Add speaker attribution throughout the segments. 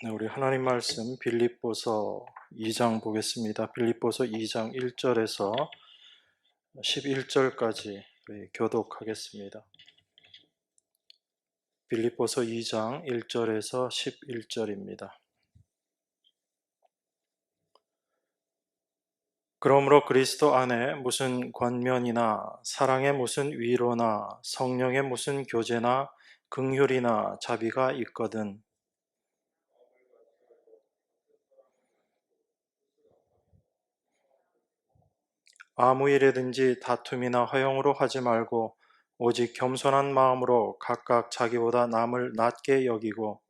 Speaker 1: 네, 우리 하나님 말씀 빌립보서 2장 보겠습니다. 빌립보서 2장 1절에서 11절까지 교독하겠습니다. 빌립보서 2장 1절에서 11절입니다. 그러므로 그리스도 안에 무슨 권면이나 사랑의 무슨 위로나 성령의 무슨 교제나 긍휼이나 자비가 있거든 아무 일에든지 다툼이나 허용으로 하지 말고 오직 겸손한 마음으로 각각 자기보다 남을 낮게 여기고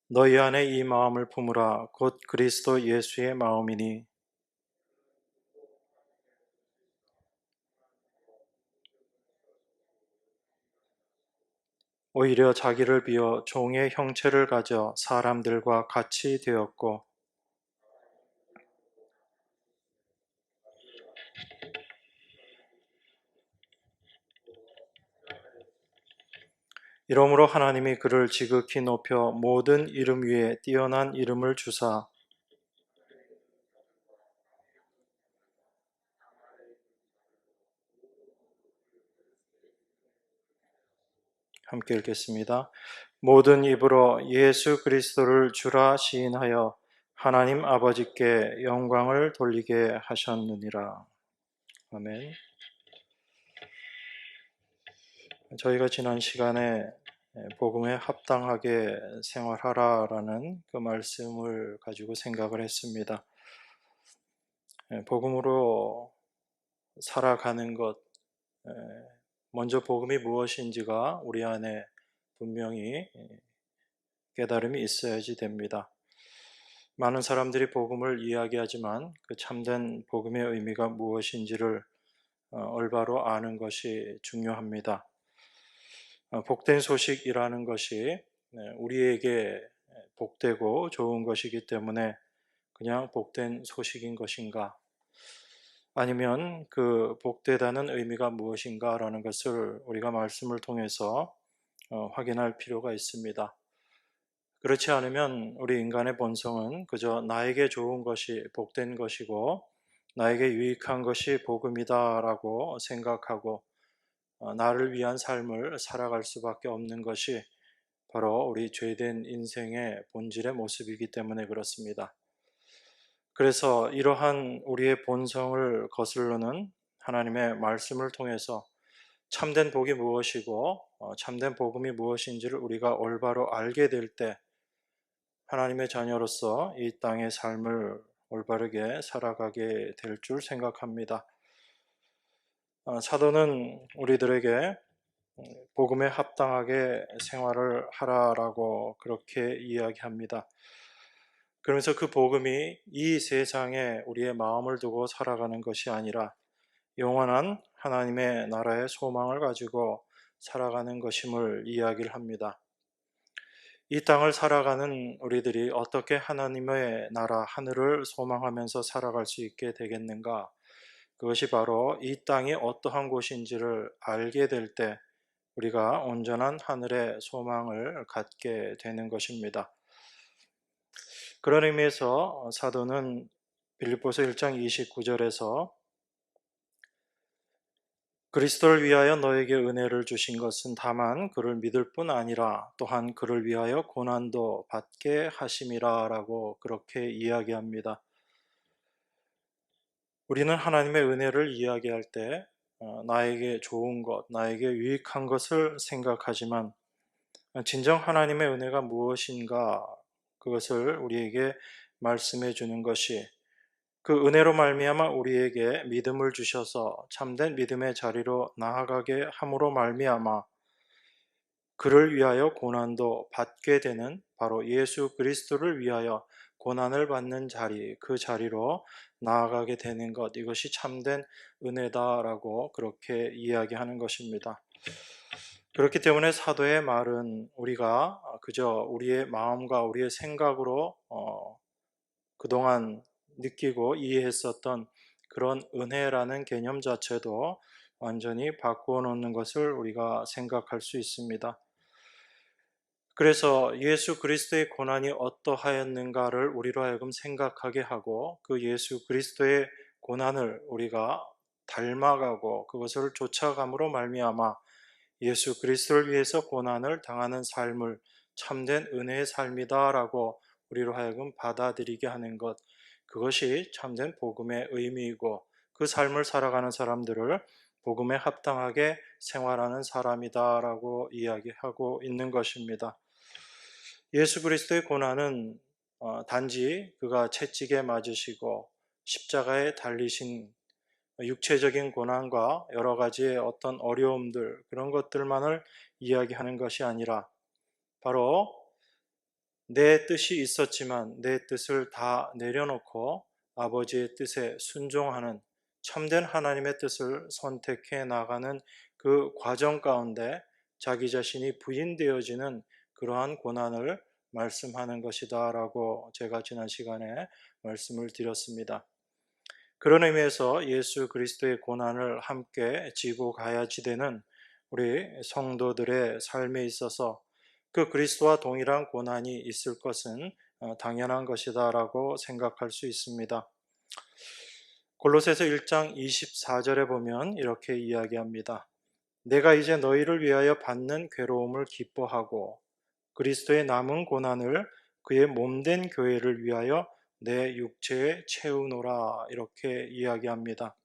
Speaker 1: 너희 안에 이 마음을 품으라. 곧 그리스도 예수의 마음이니 오히려 자기를 비워 종의 형체를 가져 사람들과 같이 되었고 이러므로 하나님이 그를 지극히 높여 모든 이름 위에 뛰어난 이름을 주사 함께 읽겠습니다. 모든 입으로 예수 그리스도를 주라 시인하여 하나님 아버지께 영광을 돌리게 하셨느니라. 아멘. 저희가 지난 시간에 복음에 합당하게 생활하라라는 그 말씀을 가지고 생각을 했습니다. 복음으로 살아가는 것, 먼저 복음이 무엇인지가 우리 안에 분명히 깨달음이 있어야지 됩니다. 많은 사람들이 복음을 이야기하지만 그 참된 복음의 의미가 무엇인지를 올바로 아는 것이 중요합니다. 복된 소식이라는 것이 우리에게 복되고 좋은 것이기 때문에 그냥 복된 소식인 것인가? 아니면 그 복되다는 의미가 무엇인가라는 것을 우리가 말씀을 통해서 확인할 필요가 있습니다. 그렇지 않으면 우리 인간의 본성은 그저 나에게 좋은 것이 복된 것이고 나에게 유익한 것이 복음이다라고 생각하고 나를 위한 삶을 살아갈 수밖에 없는 것이 바로 우리 죄된 인생의 본질의 모습이기 때문에 그렇습니다. 그래서 이러한 우리의 본성을 거스르는 하나님의 말씀을 통해서 참된 복이 무엇이고 참된 복음이 무엇인지를 우리가 올바로 알게 될 때 하나님의 자녀로서 이 땅의 삶을 올바르게 살아가게 될 줄 생각합니다. 사도는 우리들에게 복음에 합당하게 생활을 하라라고 그렇게 이야기합니다. 그러면서 그 복음이 이 세상에 우리의 마음을 두고 살아가는 것이 아니라 영원한 하나님의 나라의 소망을 가지고 살아가는 것임을 이야기를 합니다. 이 땅을 살아가는 우리들이 어떻게 하나님의 나라 하늘을 소망하면서 살아갈 수 있게 되겠는가? 그것이 바로 이 땅이 어떠한 곳인지를 알게 될 때 우리가 온전한 하늘의 소망을 갖게 되는 것입니다. 그런 의미에서 사도는 빌립보서 1장 29절에서 그리스도를 위하여 너에게 은혜를 주신 것은 다만 그를 믿을 뿐 아니라 또한 그를 위하여 고난도 받게 하심이라 라고 그렇게 이야기합니다. 우리는 하나님의 은혜를 이야기할 때 나에게 좋은 것, 나에게 유익한 것을 생각하지만 진정 하나님의 은혜가 무엇인가 그것을 우리에게 말씀해 주는 것이 그 은혜로 말미암아 우리에게 믿음을 주셔서 참된 믿음의 자리로 나아가게 함으로 말미암아 그를 위하여 고난도 받게 되는 바로 예수 그리스도를 위하여 고난을 받는 자리, 그 자리로 나아가게 되는 것, 이것이 참된 은혜다라고 그렇게 이야기하는 것입니다. 그렇기 때문에 사도의 말은 우리가 그저 우리의 마음과 우리의 생각으로 그동안 느끼고 이해했었던 그런 은혜라는 개념 자체도 완전히 바꾸어 놓는 것을 우리가 생각할 수 있습니다. 그래서 예수 그리스도의 고난이 어떠하였는가를 우리로 하여금 생각하게 하고 그 예수 그리스도의 고난을 우리가 닮아가고 그것을 쫓아감으로 말미암아 예수 그리스도를 위해서 고난을 당하는 삶을 참된 은혜의 삶이다라고 우리로 하여금 받아들이게 하는 것, 그것이 참된 복음의 의미이고 그 삶을 살아가는 사람들을 복음에 합당하게 생활하는 사람이다라고 이야기하고 있는 것입니다. 예수 그리스도의 고난은 단지 그가 채찍에 맞으시고 십자가에 달리신 육체적인 고난과 여러 가지의 어떤 어려움들, 그런 것들만을 이야기하는 것이 아니라 바로 내 뜻이 있었지만 내 뜻을 다 내려놓고 아버지의 뜻에 순종하는 참된 하나님의 뜻을 선택해 나가는 그 과정 가운데 자기 자신이 부인되어지는 그러한 고난을 말씀하는 것이다 라고 제가 지난 시간에 말씀을 드렸습니다. 그런 의미에서 예수 그리스도의 고난을 함께 지고 가야지 되는 우리 성도들의 삶에 있어서 그 그리스도와 동일한 고난이 있을 것은 당연한 것이다라고 생각할 수 있습니다. 골로새서 1장 24절에 보면 이렇게 이야기합니다. 내가 이제 너희를 위하여 받는 괴로움을 기뻐하고 그리스도의 남은 고난을 그의 몸된 교회를 위하여 내 육체에 채우노라, 이렇게 이야기합니다.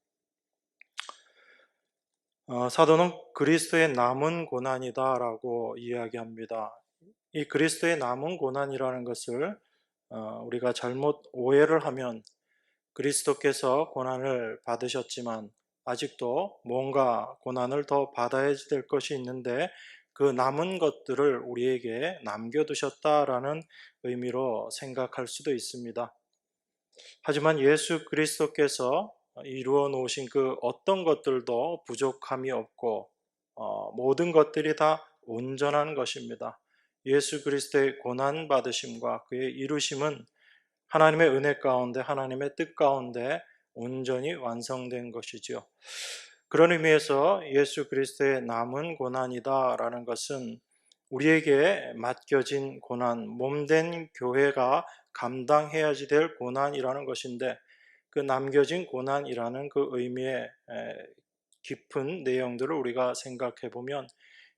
Speaker 1: 사도는 그리스도의 남은 고난이다라고 이야기합니다. 이 그리스도의 남은 고난이라는 것을 우리가 잘못 오해를 하면 그리스도께서 고난을 받으셨지만 아직도 뭔가 고난을 더 받아야 될 것이 있는데 그 남은 것들을 우리에게 남겨두셨다라는 의미로 생각할 수도 있습니다. 하지만 예수 그리스도께서 이루어 놓으신 그 어떤 것들도 부족함이 없고 모든 것들이 다 온전한 것입니다. 예수 그리스도의 고난 받으심과 그의 이루심은 하나님의 은혜 가운데 하나님의 뜻 가운데 온전히 완성된 것이지요. 그런 의미에서 예수 그리스도의 남은 고난이다라는 것은 우리에게 맡겨진 고난, 몸된 교회가 감당해야지 될 고난이라는 것인데 그 남겨진 고난이라는 그 의미의 깊은 내용들을 우리가 생각해 보면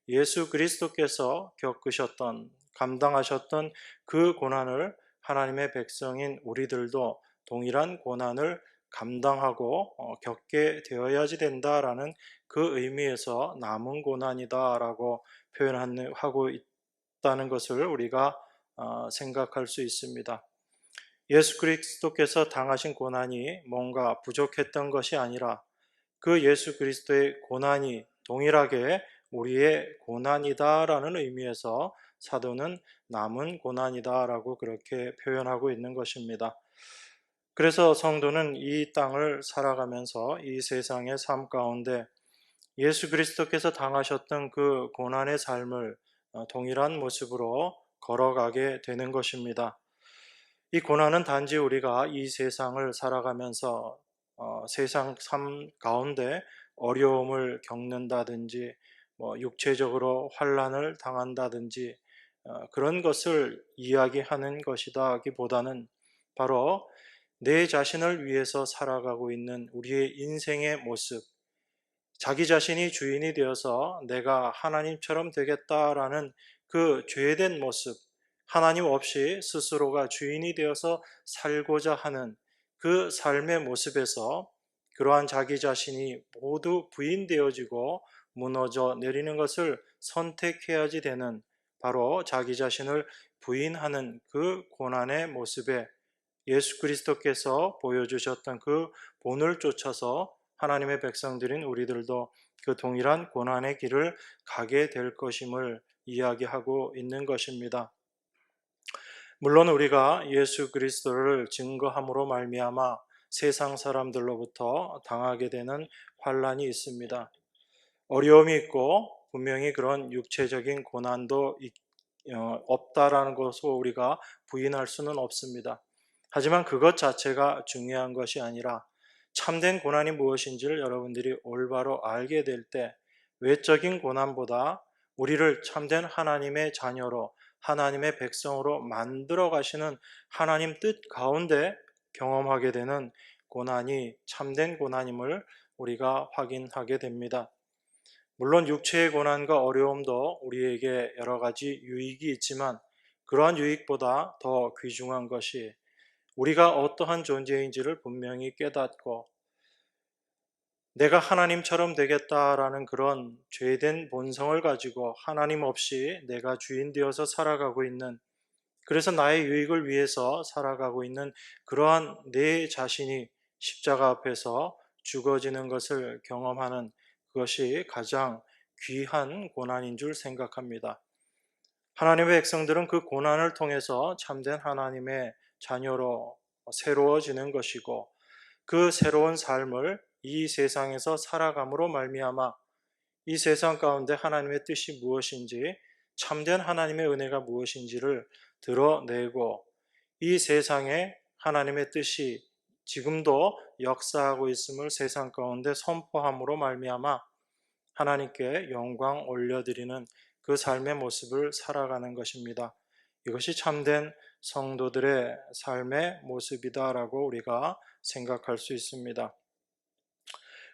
Speaker 1: 예수 그리스도께서 겪으셨던, 감당하셨던 그 고난을 하나님의 백성인 우리들도 동일한 고난을 감당하고 겪게 되어야지 된다라는 그 의미에서 남은 고난이다라고 표현하고 있다는 것을 우리가 생각할 수 있습니다. 예수 그리스도께서 당하신 고난이 뭔가 부족했던 것이 아니라 그 예수 그리스도의 고난이 동일하게 우리의 고난이다라는 의미에서 사도는 남은 고난이다라고 그렇게 표현하고 있는 것입니다. 그래서 성도는 이 땅을 살아가면서 이 세상의 삶 가운데 예수 그리스도께서 당하셨던 그 고난의 삶을 동일한 모습으로 걸어가게 되는 것입니다. 이 고난은 단지 우리가 이 세상을 살아가면서 세상 삶 가운데 어려움을 겪는다든지 육체적으로 환난을 당한다든지 그런 것을 이야기하는 것이다기보다는 바로 내 자신을 위해서 살아가고 있는 우리의 인생의 모습, 자기 자신이 주인이 되어서 내가 하나님처럼 되겠다라는 그 죄된 모습, 하나님 없이 스스로가 주인이 되어서 살고자 하는 그 삶의 모습에서 그러한 자기 자신이 모두 부인되어지고 무너져 내리는 것을 선택해야지 되는, 바로 자기 자신을 부인하는 그 고난의 모습에 예수 그리스도께서 보여주셨던 그 본을 쫓아서 하나님의 백성들인 우리들도 그 동일한 고난의 길을 가게 될 것임을 이야기하고 있는 것입니다. 물론 우리가 예수 그리스도를 증거함으로 말미암아 세상 사람들로부터 당하게 되는 환난이 있습니다. 어려움이 있고 분명히 그런 육체적인 고난도 없다라는 것을 우리가 부인할 수는 없습니다. 하지만 그것 자체가 중요한 것이 아니라 참된 고난이 무엇인지를 여러분들이 올바로 알게 될 때 외적인 고난보다 우리를 참된 하나님의 자녀로 하나님의 백성으로 만들어 가시는 하나님 뜻 가운데 경험하게 되는 고난이 참된 고난임을 우리가 확인하게 됩니다. 물론 육체의 고난과 어려움도 우리에게 여러 가지 유익이 있지만 그러한 유익보다 더 귀중한 것이 우리가 어떠한 존재인지를 분명히 깨닫고 내가 하나님처럼 되겠다라는 그런 죄된 본성을 가지고 하나님 없이 내가 주인 되어서 살아가고 있는, 그래서 나의 유익을 위해서 살아가고 있는 그러한 내 자신이 십자가 앞에서 죽어지는 것을 경험하는 그것이 가장 귀한 고난인 줄 생각합니다. 하나님의 백성들은 그 고난을 통해서 참된 하나님의 자녀로 새로워지는 것이고 그 새로운 삶을 이 세상에서 살아감으로 말미암아 이 세상 가운데 하나님의 뜻이 무엇인지 참된 하나님의 은혜가 무엇인지를 드러내고 이 세상에 하나님의 뜻이 지금도 역사하고 있음을 세상 가운데 선포함으로 말미암아 하나님께 영광 올려드리는 그 삶의 모습을 살아가는 것입니다. 이것이 참된 성도들의 삶의 모습이다라고 우리가 생각할 수 있습니다.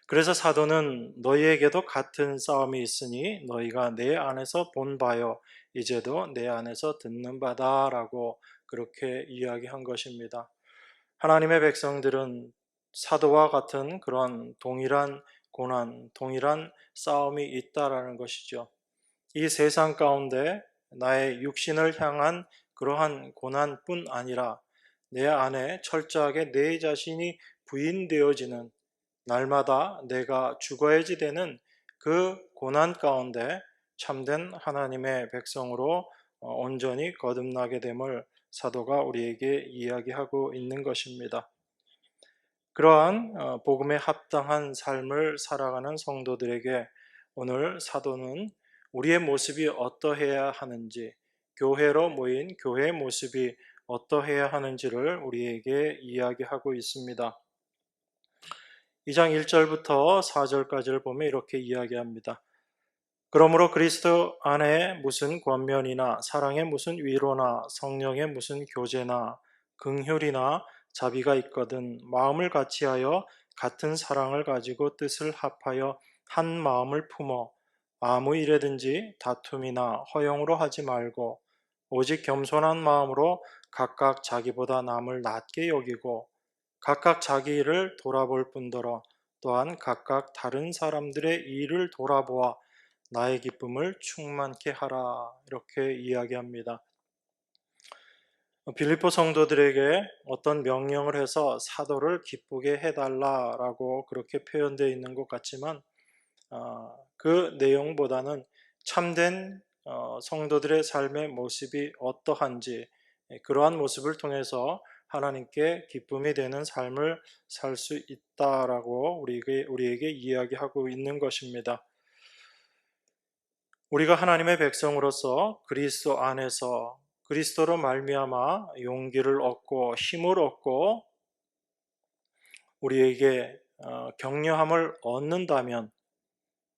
Speaker 1: 그래서 사도는 너희에게도 같은 싸움이 있으니 너희가 내 안에서 본 바요 이제도 내 안에서 듣는 바다라고 그렇게 이야기한 것입니다. 하나님의 백성들은 사도와 같은 그런 동일한 고난, 동일한 싸움이 있다라는 것이죠. 이 세상 가운데 나의 육신을 향한 그러한 고난뿐 아니라 내 안에 철저하게 내 자신이 부인되어지는, 날마다 내가 죽어야지 되는 그 고난 가운데 참된 하나님의 백성으로 온전히 거듭나게 됨을 사도가 우리에게 이야기하고 있는 것입니다. 그러한 복음에 합당한 삶을 살아가는 성도들에게 오늘 사도는 우리의 모습이 어떠해야 하는지, 교회로 모인 교회의 모습이 어떠해야 하는지를 우리에게 이야기하고 있습니다. 2장 1절부터 4절까지를 보면 이렇게 이야기합니다. 그러므로 그리스도 안에 무슨 권면이나 사랑의 무슨 위로나 성령의 무슨 교제나 긍휼이나 자비가 있거든 마음을 같이하여 같은 사랑을 가지고 뜻을 합하여 한 마음을 품어 아무 일에든지 다툼이나 허용으로 하지 말고 오직 겸손한 마음으로 각각 자기보다 남을 낮게 여기고 각각 자기 일을 돌아볼 뿐더러 또한 각각 다른 사람들의 일을 돌아보아 나의 기쁨을 충만케 하라 이렇게 이야기합니다. 빌립보 성도들에게 어떤 명령을 해서 사도를 기쁘게 해달라라고 그렇게 표현되어 있는 것 같지만 그 내용보다는 참된 성도들의 삶의 모습이 어떠한지 그러한 모습을 통해서 하나님께 기쁨이 되는 삶을 살 수 있다라고 우리에게 이야기하고 있는 것입니다. 우리가 하나님의 백성으로서 그리스도 안에서 그리스도로 말미암아 용기를 얻고 힘을 얻고 우리에게 격려함을 얻는다면,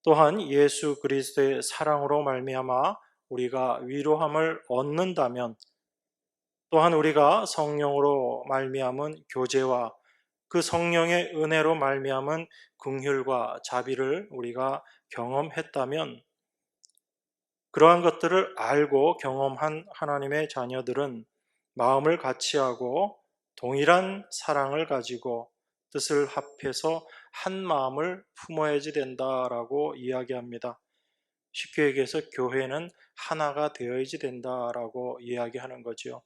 Speaker 1: 또한 예수 그리스도의 사랑으로 말미암아 우리가 위로함을 얻는다면, 또한 우리가 성령으로 말미암은 교제와 그 성령의 은혜로 말미암은 긍휼과 자비를 우리가 경험했다면, 그러한 것들을 알고 경험한 하나님의 자녀들은 마음을 같이하고 동일한 사랑을 가지고 뜻을 합해서 한 마음을 품어야지 된다라고 이야기합니다. 쉽게 얘기해서 교회는 하나가 되어야지 된다라고 이야기하는 거죠.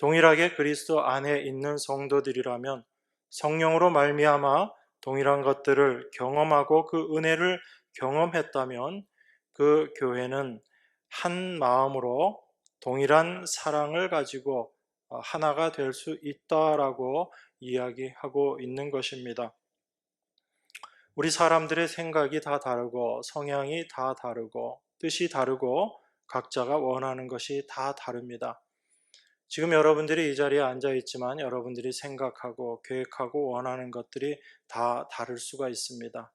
Speaker 1: 동일하게 그리스도 안에 있는 성도들이라면 성령으로 말미암아 동일한 것들을 경험하고 그 은혜를 경험했다면 그 교회는 한 마음으로 동일한 사랑을 가지고 하나가 될 수 있다라고 이야기하고 있는 것입니다. 우리 사람들의 생각이 다 다르고 성향이 다 다르고 뜻이 다르고 각자가 원하는 것이 다 다릅니다. 지금 여러분들이 이 자리에 앉아 있지만 여러분들이 생각하고 계획하고 원하는 것들이 다 다를 수가 있습니다.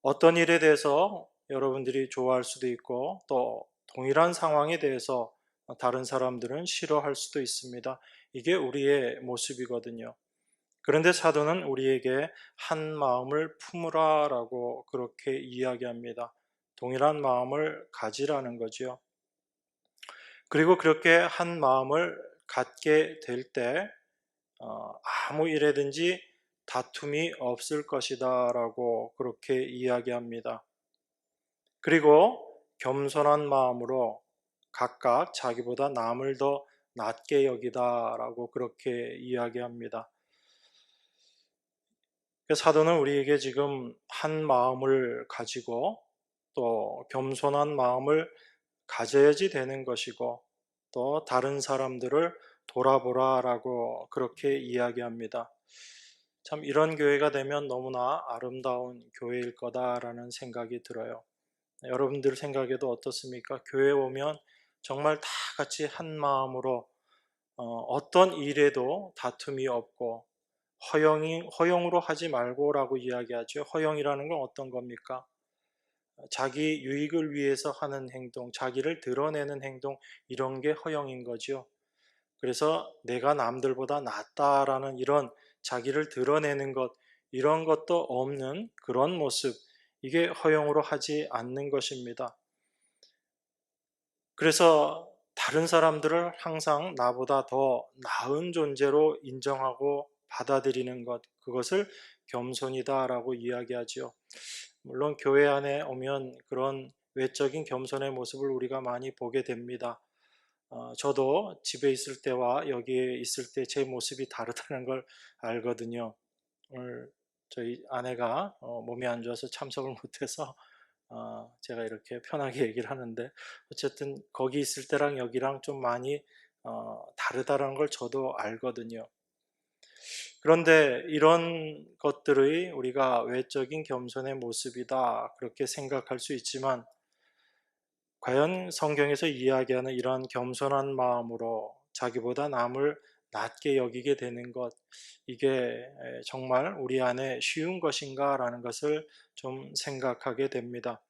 Speaker 1: 어떤 일에 대해서 여러분들이 좋아할 수도 있고 또 동일한 상황에 대해서 다른 사람들은 싫어할 수도 있습니다. 이게 우리의 모습이거든요. 그런데 사도는 우리에게 한 마음을 품으라라고 그렇게 이야기합니다. 동일한 마음을 가지라는 거지요. 그리고 그렇게 한 마음을 갖게 될 때 아무 일에든지 다툼이 없을 것이다라고 그렇게 이야기합니다. 그리고 겸손한 마음으로 각각 자기보다 남을 더 낮게 여기다라고 그렇게 이야기합니다. 사도는 우리에게 지금 한 마음을 가지고 또 겸손한 마음을 가져야지 되는 것이고 또 다른 사람들을 돌아보라라고 그렇게 이야기합니다. 참 이런 교회가 되면 너무나 아름다운 교회일 거다라는 생각이 들어요. 여러분들 생각에도 어떻습니까? 교회 오면 정말 다 같이 한 마음으로 어떤 일에도 다툼이 없고 허영으로 하지 말고라고 이야기하죠. 허영이라는 건 어떤 겁니까? 자기 유익을 위해서 하는 행동, 자기를 드러내는 행동, 이런 게 허영인 거죠. 그래서 내가 남들보다 낫다라는 이런 자기를 드러내는 것, 이런 것도 없는 그런 모습, 이게 허영으로 하지 않는 것입니다. 그래서 다른 사람들을 항상 나보다 더 나은 존재로 인정하고 받아들이는 것, 그것을 겸손이다라고 이야기하지요. 물론 교회 안에 오면 그런 외적인 겸손의 모습을 우리가 많이 보게 됩니다. 저도 집에 있을 때와 여기에 있을 때 제 모습이 다르다는 걸 알거든요. 오늘 저희 아내가 몸이 안 좋아서 참석을 못해서 제가 이렇게 편하게 얘기를 하는데 어쨌든 거기 있을 때랑 여기랑 좀 많이 다르다는 걸 저도 알거든요. 그런데 이런 것들의 우리가 외적인 겸손의 모습이다 그렇게 생각할 수 있지만 과연 성경에서 이야기하는 이러한 겸손한 마음으로 자기보다 남을 낮게 여기게 되는 것, 이게 정말 우리 안에 쉬운 것인가라는 것을 좀 생각하게 됩니다.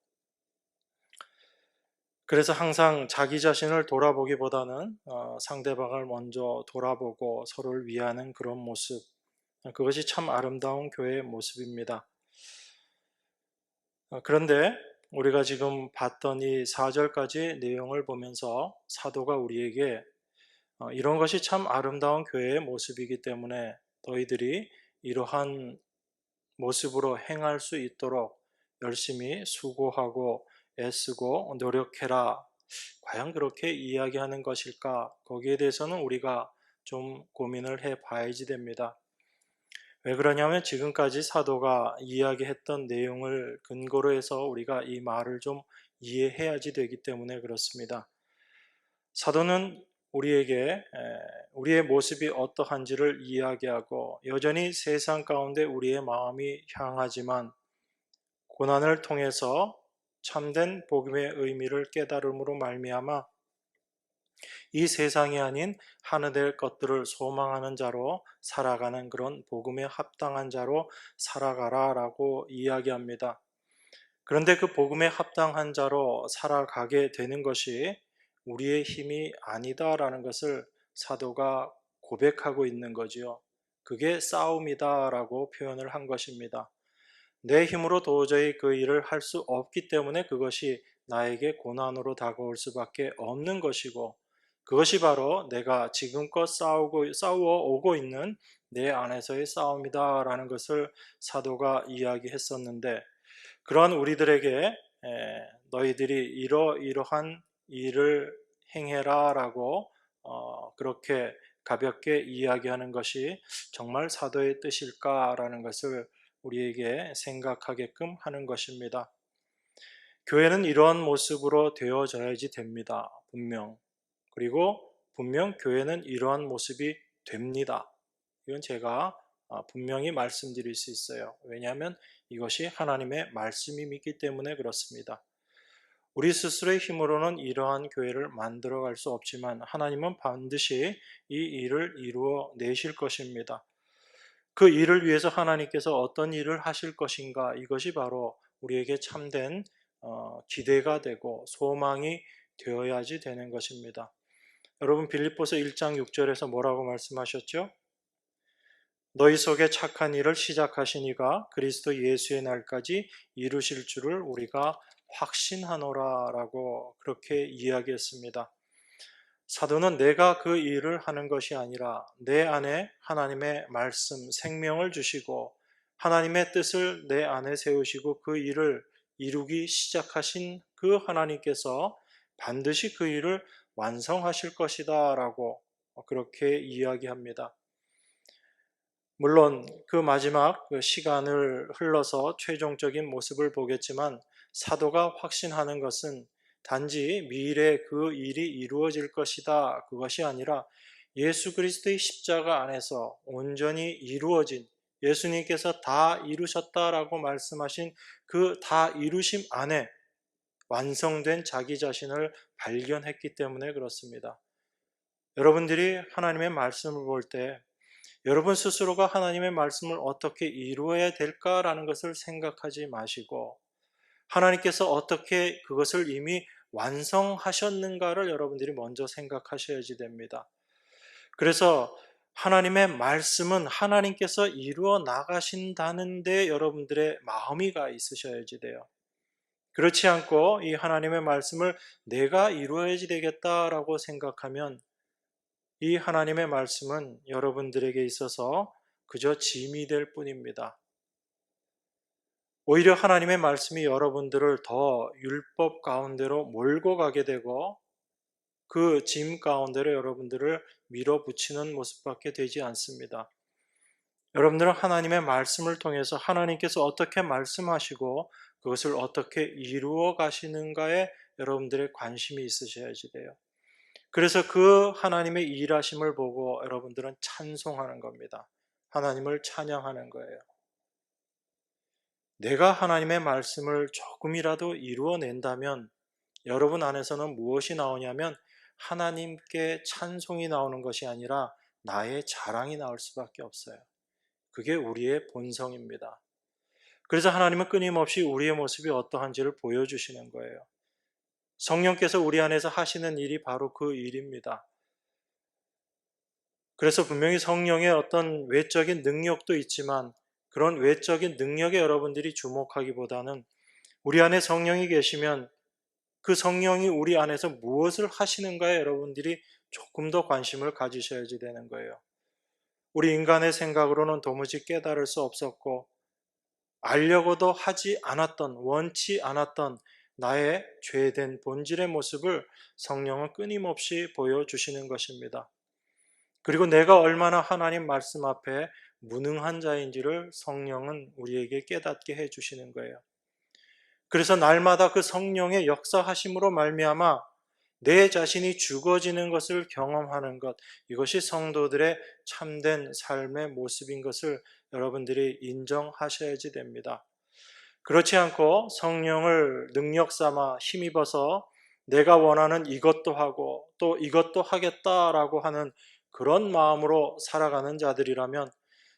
Speaker 1: 그래서 항상 자기 자신을 돌아보기보다는 상대방을 먼저 돌아보고 서로를 위하는 그런 모습, 그것이 참 아름다운 교회의 모습입니다. 그런데 우리가 지금 봤던 이 4절까지 내용을 보면서 사도가 우리에게 이런 것이 참 아름다운 교회의 모습이기 때문에 너희들이 이러한 모습으로 행할 수 있도록 열심히 수고하고 애쓰고 노력해라. 과연 그렇게 이야기하는 것일까? 거기에 대해서는 우리가 좀 고민을 해 봐야지 됩니다. 왜 그러냐면 지금까지 사도가 이야기했던 내용을 근거로 해서 우리가 이 말을 좀 이해해야지 되기 때문에 그렇습니다. 사도는 우리에게 우리의 모습이 어떠한지를 이야기하고 여전히 세상 가운데 우리의 마음이 향하지만 고난을 통해서 참된 복음의 의미를 깨달음으로 말미암아 이 세상이 아닌 하늘의 것들을 소망하는 자로 살아가는 그런 복음에 합당한 자로 살아가라라고 이야기합니다. 그런데 그 복음에 합당한 자로 살아가게 되는 것이 우리의 힘이 아니다라는 것을 사도가 고백하고 있는 거지요. 그게 싸움이다라고 표현을 한 것입니다. 내 힘으로 도저히 그 일을 할 수 없기 때문에 그것이 나에게 고난으로 다가올 수밖에 없는 것이고 그것이 바로 내가 지금껏 싸워 오고 있는 내 안에서의 싸움이다라는 것을 사도가 이야기했었는데 그런 우리들에게 너희들이 이러이러한 일을 행해라라고 그렇게 가볍게 이야기하는 것이 정말 사도의 뜻일까라는 것을 우리에게 생각하게끔 하는 것입니다. 교회는 이러한 모습으로 되어져야지 됩니다. 분명. 그리고 분명 교회는 이러한 모습이 됩니다. 이건 제가 분명히 말씀드릴 수 있어요. 왜냐하면 이것이 하나님의 말씀이기 때문에 그렇습니다. 우리 스스로의 힘으로는 이러한 교회를 만들어갈 수 없지만 하나님은 반드시 이 일을 이루어 내실 것입니다. 그 일을 위해서 하나님께서 어떤 일을 하실 것인가, 이것이 바로 우리에게 참된 기대가 되고 소망이 되어야지 되는 것입니다. 여러분, 빌립보서 1장 6절에서 뭐라고 말씀하셨죠? 너희 속에 착한 일을 시작하신 이가 그리스도 예수의 날까지 이루실 줄을 우리가 확신하노라 라고 그렇게 이야기했습니다. 사도는 내가 그 일을 하는 것이 아니라 내 안에 하나님의 말씀, 생명을 주시고 하나님의 뜻을 내 안에 세우시고 그 일을 이루기 시작하신 그 하나님께서 반드시 그 일을 완성하실 것이다 라고 그렇게 이야기합니다. 물론 그 마지막 시간을 흘러서 최종적인 모습을 보겠지만 사도가 확신하는 것은 단지 미래에 그 일이 이루어질 것이다, 그것이 아니라 예수 그리스도의 십자가 안에서 온전히 이루어진, 예수님께서 다 이루셨다라고 말씀하신 그 다 이루심 안에 완성된 자기 자신을 발견했기 때문에 그렇습니다. 여러분들이 하나님의 말씀을 볼 때 여러분 스스로가 하나님의 말씀을 어떻게 이루어야 될까라는 것을 생각하지 마시고 하나님께서 어떻게 그것을 이미 완성하셨는가를 여러분들이 먼저 생각하셔야지 됩니다. 그래서 하나님의 말씀은 하나님께서 이루어 나가신다는 데 여러분들의 마음이 가 있으셔야지 돼요. 그렇지 않고 이 하나님의 말씀을 내가 이루어야지 되겠다라고 생각하면 이 하나님의 말씀은 여러분들에게 있어서 그저 짐이 될 뿐입니다. 오히려 하나님의 말씀이 여러분들을 더 율법 가운데로 몰고 가게 되고 그 짐 가운데로 여러분들을 밀어붙이는 모습밖에 되지 않습니다. 여러분들은 하나님의 말씀을 통해서 하나님께서 어떻게 말씀하시고 그것을 어떻게 이루어 가시는가에 여러분들의 관심이 있으셔야지 돼요. 그래서 그 하나님의 일하심을 보고 여러분들은 찬송하는 겁니다. 하나님을 찬양하는 거예요. 내가 하나님의 말씀을 조금이라도 이루어낸다면 여러분 안에서는 무엇이 나오냐면 하나님께 찬송이 나오는 것이 아니라 나의 자랑이 나올 수밖에 없어요. 그게 우리의 본성입니다. 그래서 하나님은 끊임없이 우리의 모습이 어떠한지를 보여주시는 거예요. 성령께서 우리 안에서 하시는 일이 바로 그 일입니다. 그래서 분명히 성령의 어떤 외적인 능력도 있지만 그런 외적인 능력에 여러분들이 주목하기보다는 우리 안에 성령이 계시면 그 성령이 우리 안에서 무엇을 하시는가에 여러분들이 조금 더 관심을 가지셔야지 되는 거예요. 우리 인간의 생각으로는 도무지 깨달을 수 없었고 알려고도 하지 않았던, 원치 않았던 나의 죄된 본질의 모습을 성령은 끊임없이 보여주시는 것입니다. 그리고 내가 얼마나 하나님 말씀 앞에 무능한 자인지를 성령은 우리에게 깨닫게 해주시는 거예요. 그래서 날마다 그 성령의 역사하심으로 말미암아 내 자신이 죽어지는 것을 경험하는 것, 이것이 성도들의 참된 삶의 모습인 것을 여러분들이 인정하셔야지 됩니다. 그렇지 않고 성령을 능력 삼아 힘입어서 내가 원하는 이것도 하고 또 이것도 하겠다라고 하는 그런 마음으로 살아가는 자들이라면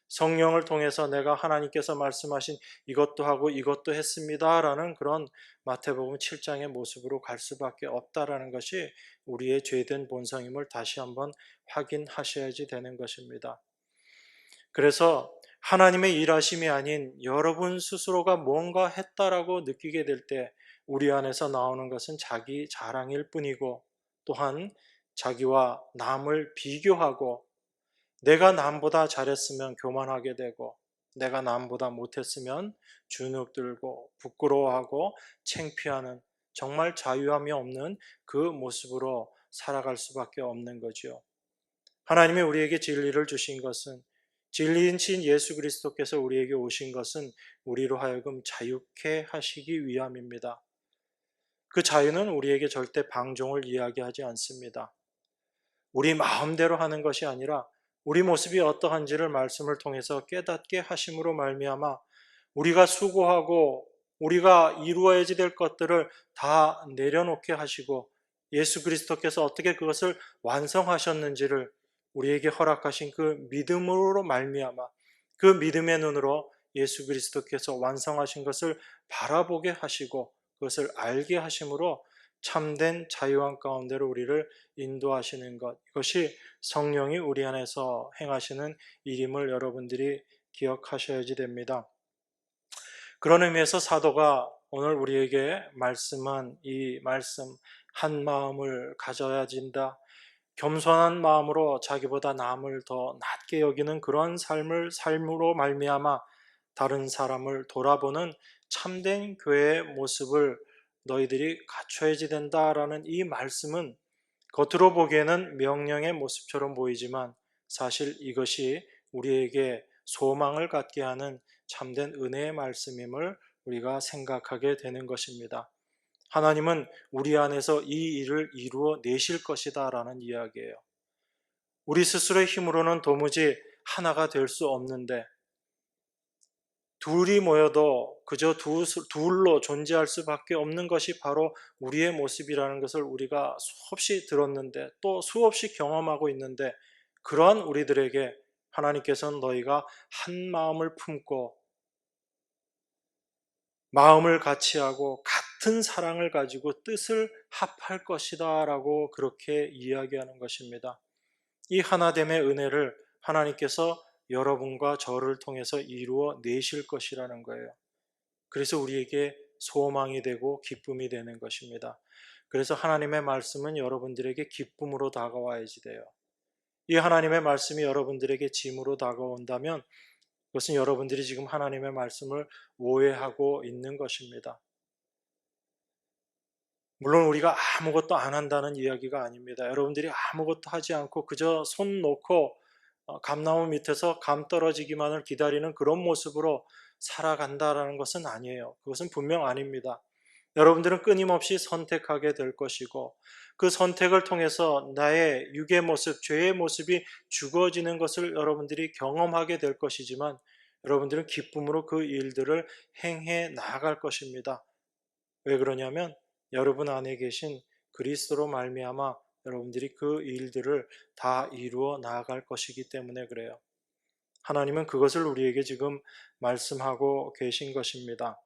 Speaker 1: 성령을 통해서 내가 하나님께서 말씀하신 이것도 하고 이것도 했습니다라는 그런 마태복음 7장의 모습으로 갈 수밖에 없다라는 것이 우리의 죄된 본성임을 다시 한번 확인하셔야지 되는 것입니다. 그래서 하나님의 일하심이 아닌 여러분 스스로가 뭔가 했다라고 느끼게 될 때 우리 안에서 나오는 것은 자기 자랑일 뿐이고 또한 자기와 남을 비교하고 내가 남보다 잘했으면 교만하게 되고 내가 남보다 못했으면 주눅 들고 부끄러워하고 창피하는 정말 자유함이 없는 그 모습으로 살아갈 수밖에 없는 거죠. 하나님이 우리에게 진리를 주신 것은 진리인 신 예수 그리스도께서 우리에게 오신 것은 우리로 하여금 자유케 하시기 위함입니다. 그 자유는 우리에게 절대 방종을 이야기하지 않습니다. 우리 마음대로 하는 것이 아니라 우리 모습이 어떠한지를 말씀을 통해서 깨닫게 하심으로 말미암아 우리가 수고하고 우리가 이루어야지 될 것들을 다 내려놓게 하시고 예수 그리스도께서 어떻게 그것을 완성하셨는지를 우리에게 허락하신 그 믿음으로 말미암아 그 믿음의 눈으로 예수 그리스도께서 완성하신 것을 바라보게 하시고 그것을 알게 하심으로 참된 자유한 가운데로 우리를 인도하시는 것, 이것이 성령이 우리 안에서 행하시는 일임을 여러분들이 기억하셔야지 됩니다. 그런 의미에서 사도가 오늘 우리에게 말씀한 이 말씀, 한 마음을 가져야 진다, 겸손한 마음으로 자기보다 남을 더 낮게 여기는 그런 삶으로 말미암아 다른 사람을 돌아보는 참된 교회의 모습을 너희들이 갖춰야지 된다라는 이 말씀은 겉으로 보기에는 명령의 모습처럼 보이지만 사실 이것이 우리에게 소망을 갖게 하는 참된 은혜의 말씀임을 우리가 생각하게 되는 것입니다. 하나님은 우리 안에서 이 일을 이루어 내실 것이다 라는 이야기예요. 우리 스스로의 힘으로는 도무지 하나가 될 수 없는데 둘이 모여도 그저 둘로 존재할 수밖에 없는 것이 바로 우리의 모습이라는 것을 우리가 수없이 들었는데 또 수없이 경험하고 있는데, 그러한 우리들에게 하나님께서는 너희가 한 마음을 품고 마음을 같이하고 같은 사랑을 가지고 뜻을 합할 것이다 라고 그렇게 이야기하는 것입니다. 이 하나됨의 은혜를 하나님께서 여러분과 저를 통해서 이루어 내실 것이라는 거예요. 그래서 우리에게 소망이 되고 기쁨이 되는 것입니다. 그래서 하나님의 말씀은 여러분들에게 기쁨으로 다가와야지 돼요. 이 하나님의 말씀이 여러분들에게 짐으로 다가온다면 그것은 여러분들이 지금 하나님의 말씀을 오해하고 있는 것입니다. 물론 우리가 아무것도 안 한다는 이야기가 아닙니다. 여러분들이 아무것도 하지 않고 그저 손 놓고 감나무 밑에서 감 떨어지기만을 기다리는 그런 모습으로 살아간다라는 것은 아니에요. 그것은 분명 아닙니다. 여러분들은 끊임없이 선택하게 될 것이고 그 선택을 통해서 나의 육의 모습, 죄의 모습이 죽어지는 것을 여러분들이 경험하게 될 것이지만 여러분들은 기쁨으로 그 일들을 행해 나아갈 것입니다. 왜 그러냐면 여러분 안에 계신 그리스도로 말미암아 여러분들이 그 일들을 다 이루어 나아갈 것이기 때문에 그래요. 하나님은 그것을 우리에게 지금 말씀하고 계신 것입니다.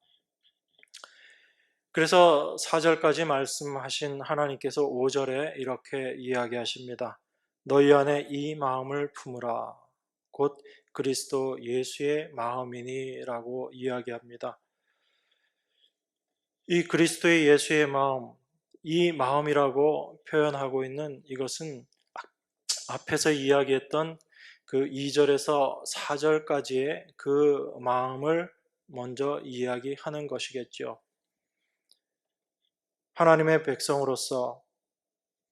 Speaker 1: 그래서 4절까지 말씀하신 하나님께서 5절에 이렇게 이야기하십니다. 너희 안에 이 마음을 품으라. 곧 그리스도 예수의 마음이니 라고 이야기합니다. 이 그리스도의 예수의 마음, 이 마음이라고 표현하고 있는 이것은 앞에서 이야기했던 그 2절에서 4절까지의 그 마음을 먼저 이야기하는 것이겠죠. 하나님의 백성으로서,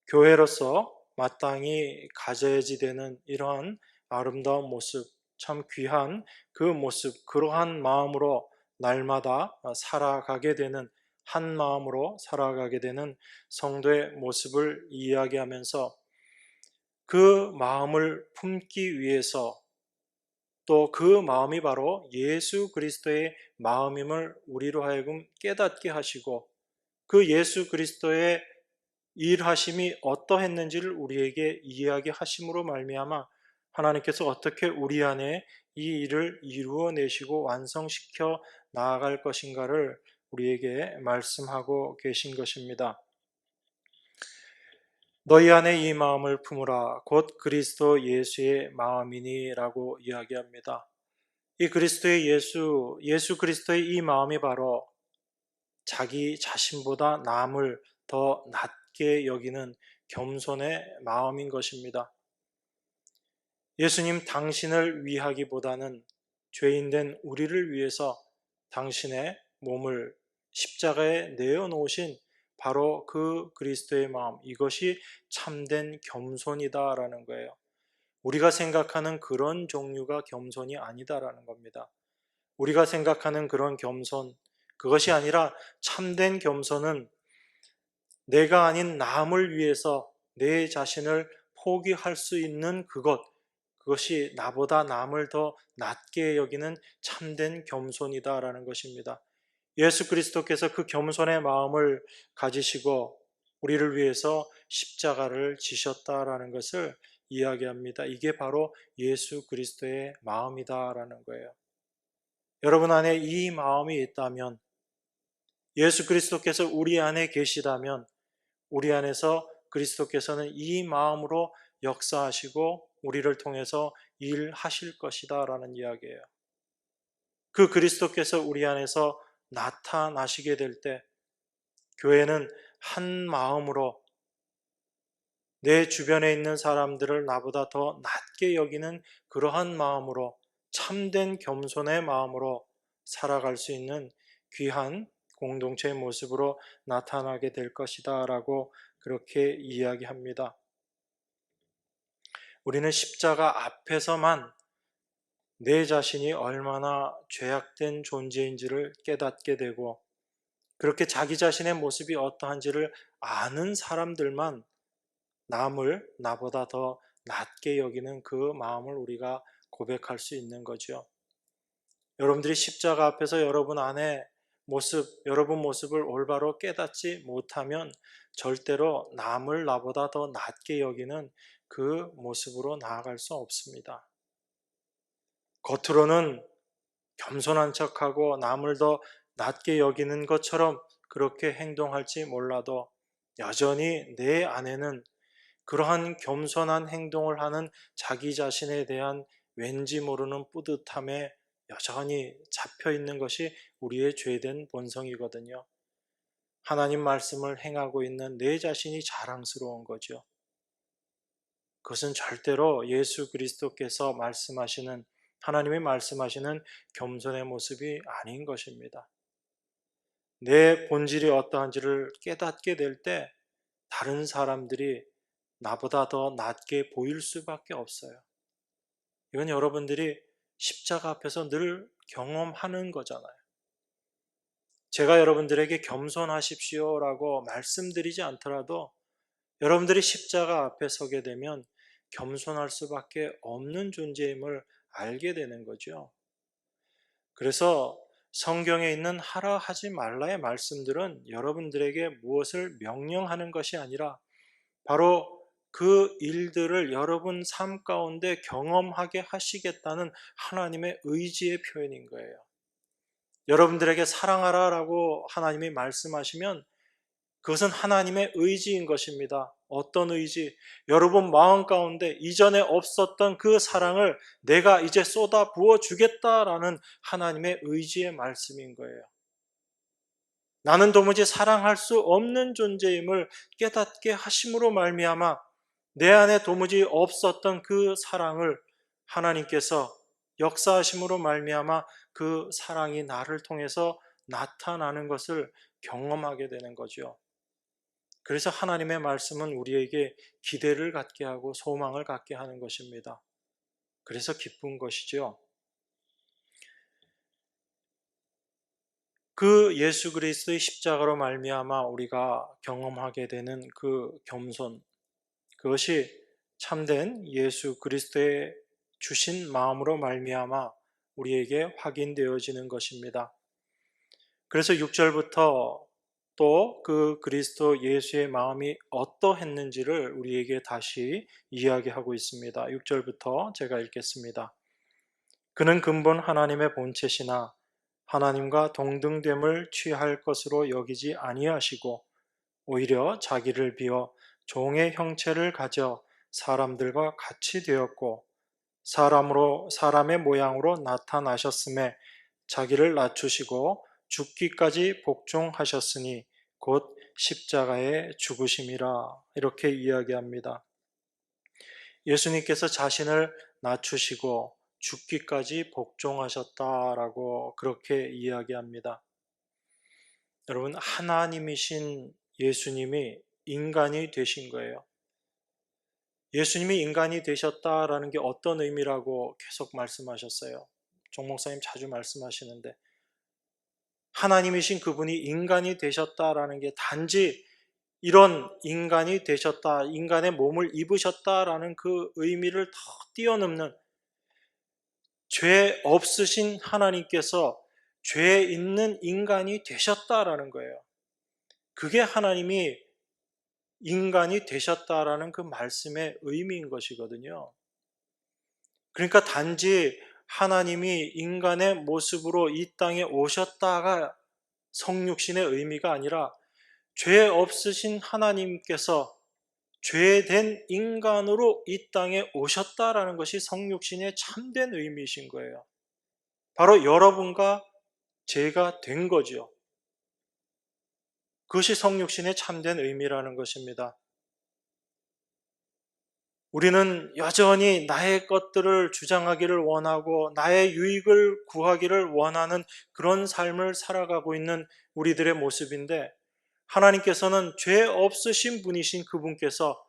Speaker 1: 교회로서 마땅히 가져야지 되는 이러한 아름다운 모습, 참 귀한 그 모습, 그러한 마음으로 날마다 살아가게 되는, 한 마음으로 살아가게 되는 성도의 모습을 이야기하면서 그 마음을 품기 위해서 또 그 마음이 바로 예수 그리스도의 마음임을 우리로 하여금 깨닫게 하시고 그 예수 그리스도의 일하심이 어떠했는지를 우리에게 이야기하심으로 말미암아 하나님께서 어떻게 우리 안에 이 일을 이루어내시고 완성시켜 나아갈 것인가를 우리에게 말씀하고 계신 것입니다. 너희 안에 이 마음을 품으라 곧 그리스도 예수의 마음이니 라고 이야기합니다. 이 그리스도의 예수 그리스도의 이 마음이 바로 자기 자신보다 남을 더 낮게 여기는 겸손의 마음인 것입니다. 예수님 당신을 위하기보다는 죄인된 우리를 위해서 당신의 몸을 십자가에 내어놓으신 바로 그 그리스도의 마음, 이것이 참된 겸손이다라는 거예요. 우리가 생각하는 그런 종류가 겸손이 아니다라는 겁니다. 우리가 생각하는 그런 겸손, 그것이 아니라 참된 겸손은 내가 아닌 남을 위해서 내 자신을 포기할 수 있는 그것이 나보다 남을 더 낮게 여기는 참된 겸손이다라는 것입니다. 예수 그리스도께서 그 겸손의 마음을 가지시고 우리를 위해서 십자가를 지셨다라는 것을 이야기합니다. 이게 바로 예수 그리스도의 마음이다라는 거예요. 여러분 안에 이 마음이 있다면, 예수 그리스도께서 우리 안에 계시다면 우리 안에서 그리스도께서는 이 마음으로 역사하시고 우리를 통해서 일하실 것이다 라는 이야기예요. 그 그리스도께서 우리 안에서 나타나시게 될 때 교회는 한 마음으로 내 주변에 있는 사람들을 나보다 더 낮게 여기는 그러한 마음으로, 참된 겸손의 마음으로 살아갈 수 있는 귀한 공동체의 모습으로 나타나게 될 것이다 라고 그렇게 이야기합니다. 우리는 십자가 앞에서만 내 자신이 얼마나 죄악된 존재인지를 깨닫게 되고, 그렇게 자기 자신의 모습이 어떠한지를 아는 사람들만 남을 나보다 더 낮게 여기는 그 마음을 우리가 고백할 수 있는 거죠. 여러분들이 십자가 앞에서 여러분 안에 여러분 모습을 올바로 깨닫지 못하면 절대로 남을 나보다 더 낮게 여기는 그 모습으로 나아갈 수 없습니다. 겉으로는 겸손한 척하고 남을 더 낮게 여기는 것처럼 그렇게 행동할지 몰라도 여전히 내 안에는 그러한 겸손한 행동을 하는 자기 자신에 대한 왠지 모르는 뿌듯함에 여전히 잡혀 있는 것이 우리의 죄된 본성이거든요. 하나님 말씀을 행하고 있는 내 자신이 자랑스러운 거죠. 그것은 절대로 예수 그리스도께서 말씀하시는, 하나님이 말씀하시는 겸손의 모습이 아닌 것입니다. 내 본질이 어떠한지를 깨닫게 될 때 다른 사람들이 나보다 더 낮게 보일 수밖에 없어요. 이건 여러분들이 십자가 앞에서 늘 경험하는 거잖아요. 제가 여러분들에게 겸손하십시오라고 말씀드리지 않더라도 여러분들이 십자가 앞에 서게 되면 겸손할 수밖에 없는 존재임을 알게 되는 거죠. 그래서 성경에 있는 하라 하지 말라의 말씀들은 여러분들에게 무엇을 명령하는 것이 아니라 바로 그 일들을 여러분 삶 가운데 경험하게 하시겠다는 하나님의 의지의 표현인 거예요. 여러분들에게 사랑하라라고 하나님이 말씀하시면 그것은 하나님의 의지인 것입니다. 어떤 의지? 여러분 마음 가운데 이전에 없었던 그 사랑을 내가 이제 쏟아 부어 주겠다라는 하나님의 의지의 말씀인 거예요. 나는 도무지 사랑할 수 없는 존재임을 깨닫게 하심으로 말미암아 내 안에 도무지 없었던 그 사랑을 하나님께서 역사하심으로 말미암아 그 사랑이 나를 통해서 나타나는 것을 경험하게 되는 거죠. 그래서 하나님의 말씀은 우리에게 기대를 갖게 하고 소망을 갖게 하는 것입니다. 그래서 기쁜 것이죠. 그 예수 그리스도의 십자가로 말미암아 우리가 경험하게 되는 그 겸손, 그것이 참된 예수 그리스도의 주신 마음으로 말미암아 우리에게 확인되어지는 것입니다. 그래서 6절부터 또 그 그리스도 예수의 마음이 어떠했는지를 우리에게 다시 이야기하고 있습니다. 6절부터 제가 읽겠습니다. 그는 근본 하나님의 본체시나 하나님과 동등됨을 취할 것으로 여기지 아니하시고 오히려 자기를 비워 종의 형체를 가져 사람들과 같이 되었고 사람의 모양으로 나타나셨음에 자기를 낮추시고 죽기까지 복종하셨으니 곧 십자가의 죽으심이라. 이렇게 이야기합니다. 예수님께서 자신을 낮추시고 죽기까지 복종하셨다라고 그렇게 이야기합니다. 여러분, 하나님이신 예수님이 인간이 되신 거예요. 예수님이 인간이 되셨다라는 게 어떤 의미라고 계속 말씀하셨어요. 종 목사님 자주 말씀하시는데, 하나님이신 그분이 인간이 되셨다라는 게 단지 이런 인간이 되셨다, 인간의 몸을 입으셨다라는 그 의미를 더 뛰어넘는, 죄 없으신 하나님께서 죄 있는 인간이 되셨다라는 거예요. 그게 하나님이 인간이 되셨다라는 그 말씀의 의미인 것이거든요. 그러니까 단지 하나님이 인간의 모습으로 이 땅에 오셨다가 성육신의 의미가 아니라 죄 없으신 하나님께서 죄된 인간으로 이 땅에 오셨다라는 것이 성육신의 참된 의미이신 거예요. 바로 여러분과 제가 된 거죠. 그것이 성육신의 참된 의미라는 것입니다. 우리는 여전히 나의 것들을 주장하기를 원하고 나의 유익을 구하기를 원하는 그런 삶을 살아가고 있는 우리들의 모습인데, 하나님께서는 죄 없으신 분이신 그분께서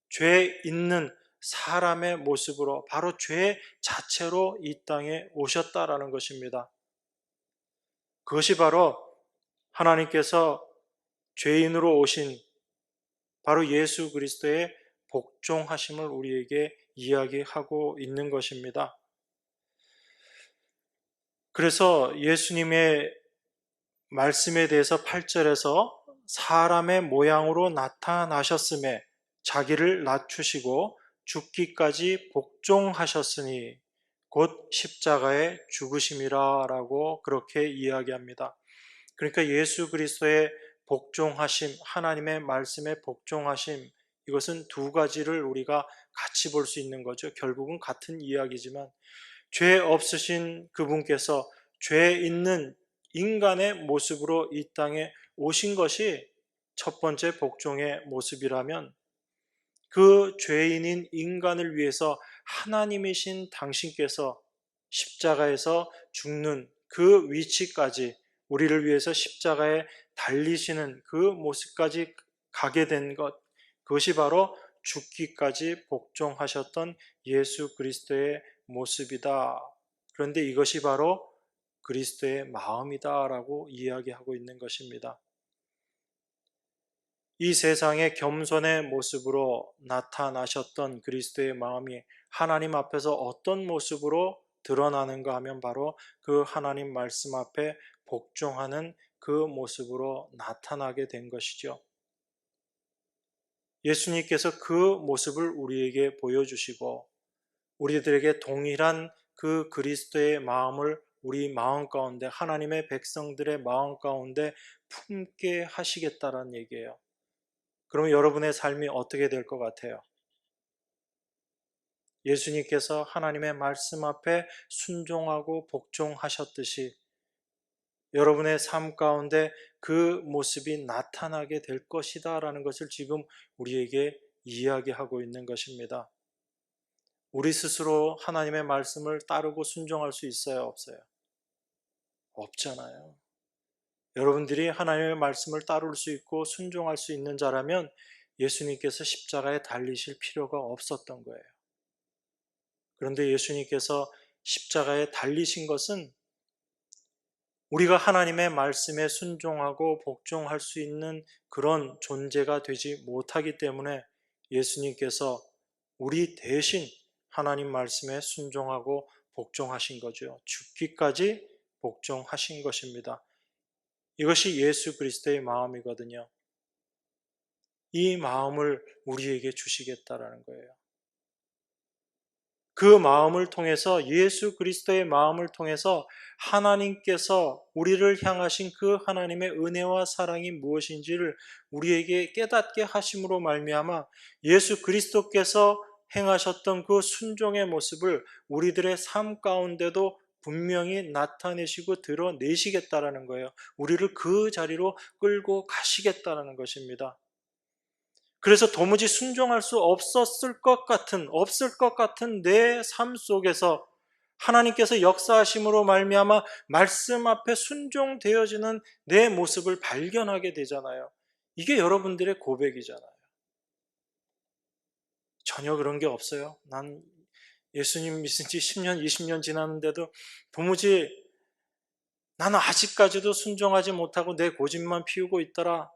Speaker 1: 죄 있는 사람의 모습으로 바로 죄 자체로 이 땅에 오셨다라는 것입니다. 그것이 바로 하나님께서 죄인으로 오신 바로 예수 그리스도의 복종하심을 우리에게 이야기하고 있는 것입니다. 그래서 예수님의 말씀에 대해서 8절에서 사람의 모양으로 나타나셨음에 자기를 낮추시고 죽기까지 복종하셨으니 곧 십자가에 죽으심이라 라고 그렇게 이야기합니다. 그러니까 예수 그리스도의 복종하심, 하나님의 말씀에 복종하심, 이것은 두 가지를 우리가 같이 볼 수 있는 거죠. 결국은 같은 이야기지만 죄 없으신 그분께서 죄 있는 인간의 모습으로 이 땅에 오신 것이 첫 번째 복종의 모습이라면, 그 죄인인 인간을 위해서 하나님이신 당신께서 십자가에서 죽는 그 위치까지, 우리를 위해서 십자가에 달리시는 그 모습까지 가게 된 것, 그것이 바로 죽기까지 복종하셨던 예수 그리스도의 모습이다. 그런데 이것이 바로 그리스도의 마음이다라고 이야기하고 있는 것입니다. 이 세상의 겸손의 모습으로 나타나셨던 그리스도의 마음이 하나님 앞에서 어떤 모습으로 드러나는가 하면 바로 그 하나님 말씀 앞에 복종하는 그 모습으로 나타나게 된 것이죠. 예수님께서 그 모습을 우리에게 보여주시고 우리들에게 동일한 그 그리스도의 마음을 우리 마음 가운데, 하나님의 백성들의 마음 가운데 품게 하시겠다라는 얘기예요. 그러면 여러분의 삶이 어떻게 될 것 같아요? 예수님께서 하나님의 말씀 앞에 순종하고 복종하셨듯이 여러분의 삶 가운데 그 모습이 나타나게 될 것이다 라는 것을 지금 우리에게 이야기하고 있는 것입니다. 우리 스스로 하나님의 말씀을 따르고 순종할 수 있어요, 없어요? 없잖아요. 여러분들이 하나님의 말씀을 따를 수 있고 순종할 수 있는 자라면 예수님께서 십자가에 달리실 필요가 없었던 거예요. 그런데 예수님께서 십자가에 달리신 것은 우리가 하나님의 말씀에 순종하고 복종할 수 있는 그런 존재가 되지 못하기 때문에 예수님께서 우리 대신 하나님 말씀에 순종하고 복종하신 거죠. 죽기까지 복종하신 것입니다. 이것이 예수 그리스도의 마음이거든요. 이 마음을 우리에게 주시겠다라는 거예요. 그 마음을 통해서, 예수 그리스도의 마음을 통해서 하나님께서 우리를 향하신 그 하나님의 은혜와 사랑이 무엇인지를 우리에게 깨닫게 하심으로 말미암아 예수 그리스도께서 행하셨던 그 순종의 모습을 우리들의 삶 가운데도 분명히 나타내시고 드러내시겠다라는 거예요. 우리를 그 자리로 끌고 가시겠다라는 것입니다. 그래서 도무지 순종할 수 없을 것 같은 내 삶 속에서 하나님께서 역사하심으로 말미암아 말씀 앞에 순종되어지는 내 모습을 발견하게 되잖아요. 이게 여러분들의 고백이잖아요. 전혀 그런 게 없어요. 난 예수님 믿은 지 10년, 20년 지났는데도 도무지 나는 아직까지도 순종하지 못하고 내 고집만 피우고 있더라.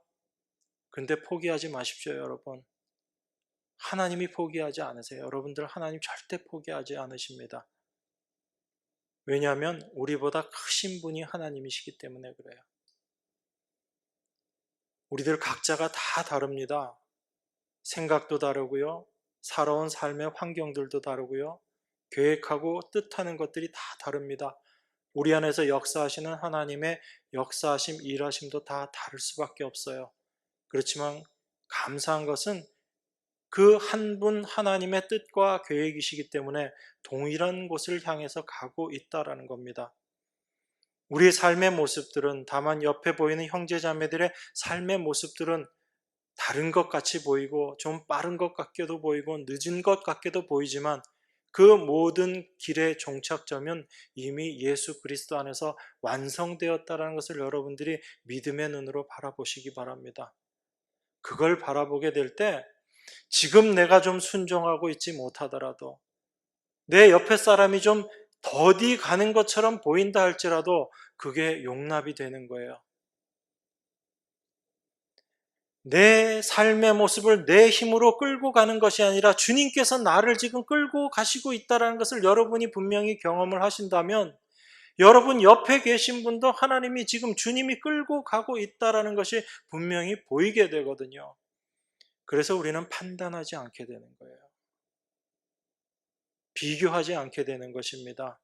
Speaker 1: 근데 포기하지 마십시오, 여러분. 하나님이 포기하지 않으세요. 여러분들 하나님 절대 포기하지 않으십니다. 왜냐하면 우리보다 크신 분이 하나님이시기 때문에 그래요. 우리들 각자가 다 다릅니다. 생각도 다르고요. 살아온 삶의 환경들도 다르고요. 계획하고 뜻하는 것들이 다 다릅니다. 우리 안에서 역사하시는 하나님의 역사하심, 일하심도 다 다를 수밖에 없어요. 그렇지만 감사한 것은 그 한 분 하나님의 뜻과 계획이시기 때문에 동일한 곳을 향해서 가고 있다라는 겁니다. 우리의 삶의 모습들은, 다만 옆에 보이는 형제자매들의 삶의 모습들은 다른 것 같이 보이고 좀 빠른 것 같게도 보이고 늦은 것 같게도 보이지만 그 모든 길의 종착점은 이미 예수 그리스도 안에서 완성되었다는 것을 여러분들이 믿음의 눈으로 바라보시기 바랍니다. 그걸 바라보게 될 때 지금 내가 좀 순종하고 있지 못하더라도, 내 옆에 사람이 좀 더디 가는 것처럼 보인다 할지라도 그게 용납이 되는 거예요. 내 삶의 모습을 내 힘으로 끌고 가는 것이 아니라 주님께서 나를 지금 끌고 가시고 있다는 것을 여러분이 분명히 경험을 하신다면, 여러분 옆에 계신 분도 하나님이 지금 주님이 끌고 가고 있다는 것이 분명히 보이게 되거든요. 그래서 우리는 판단하지 않게 되는 거예요. 비교하지 않게 되는 것입니다.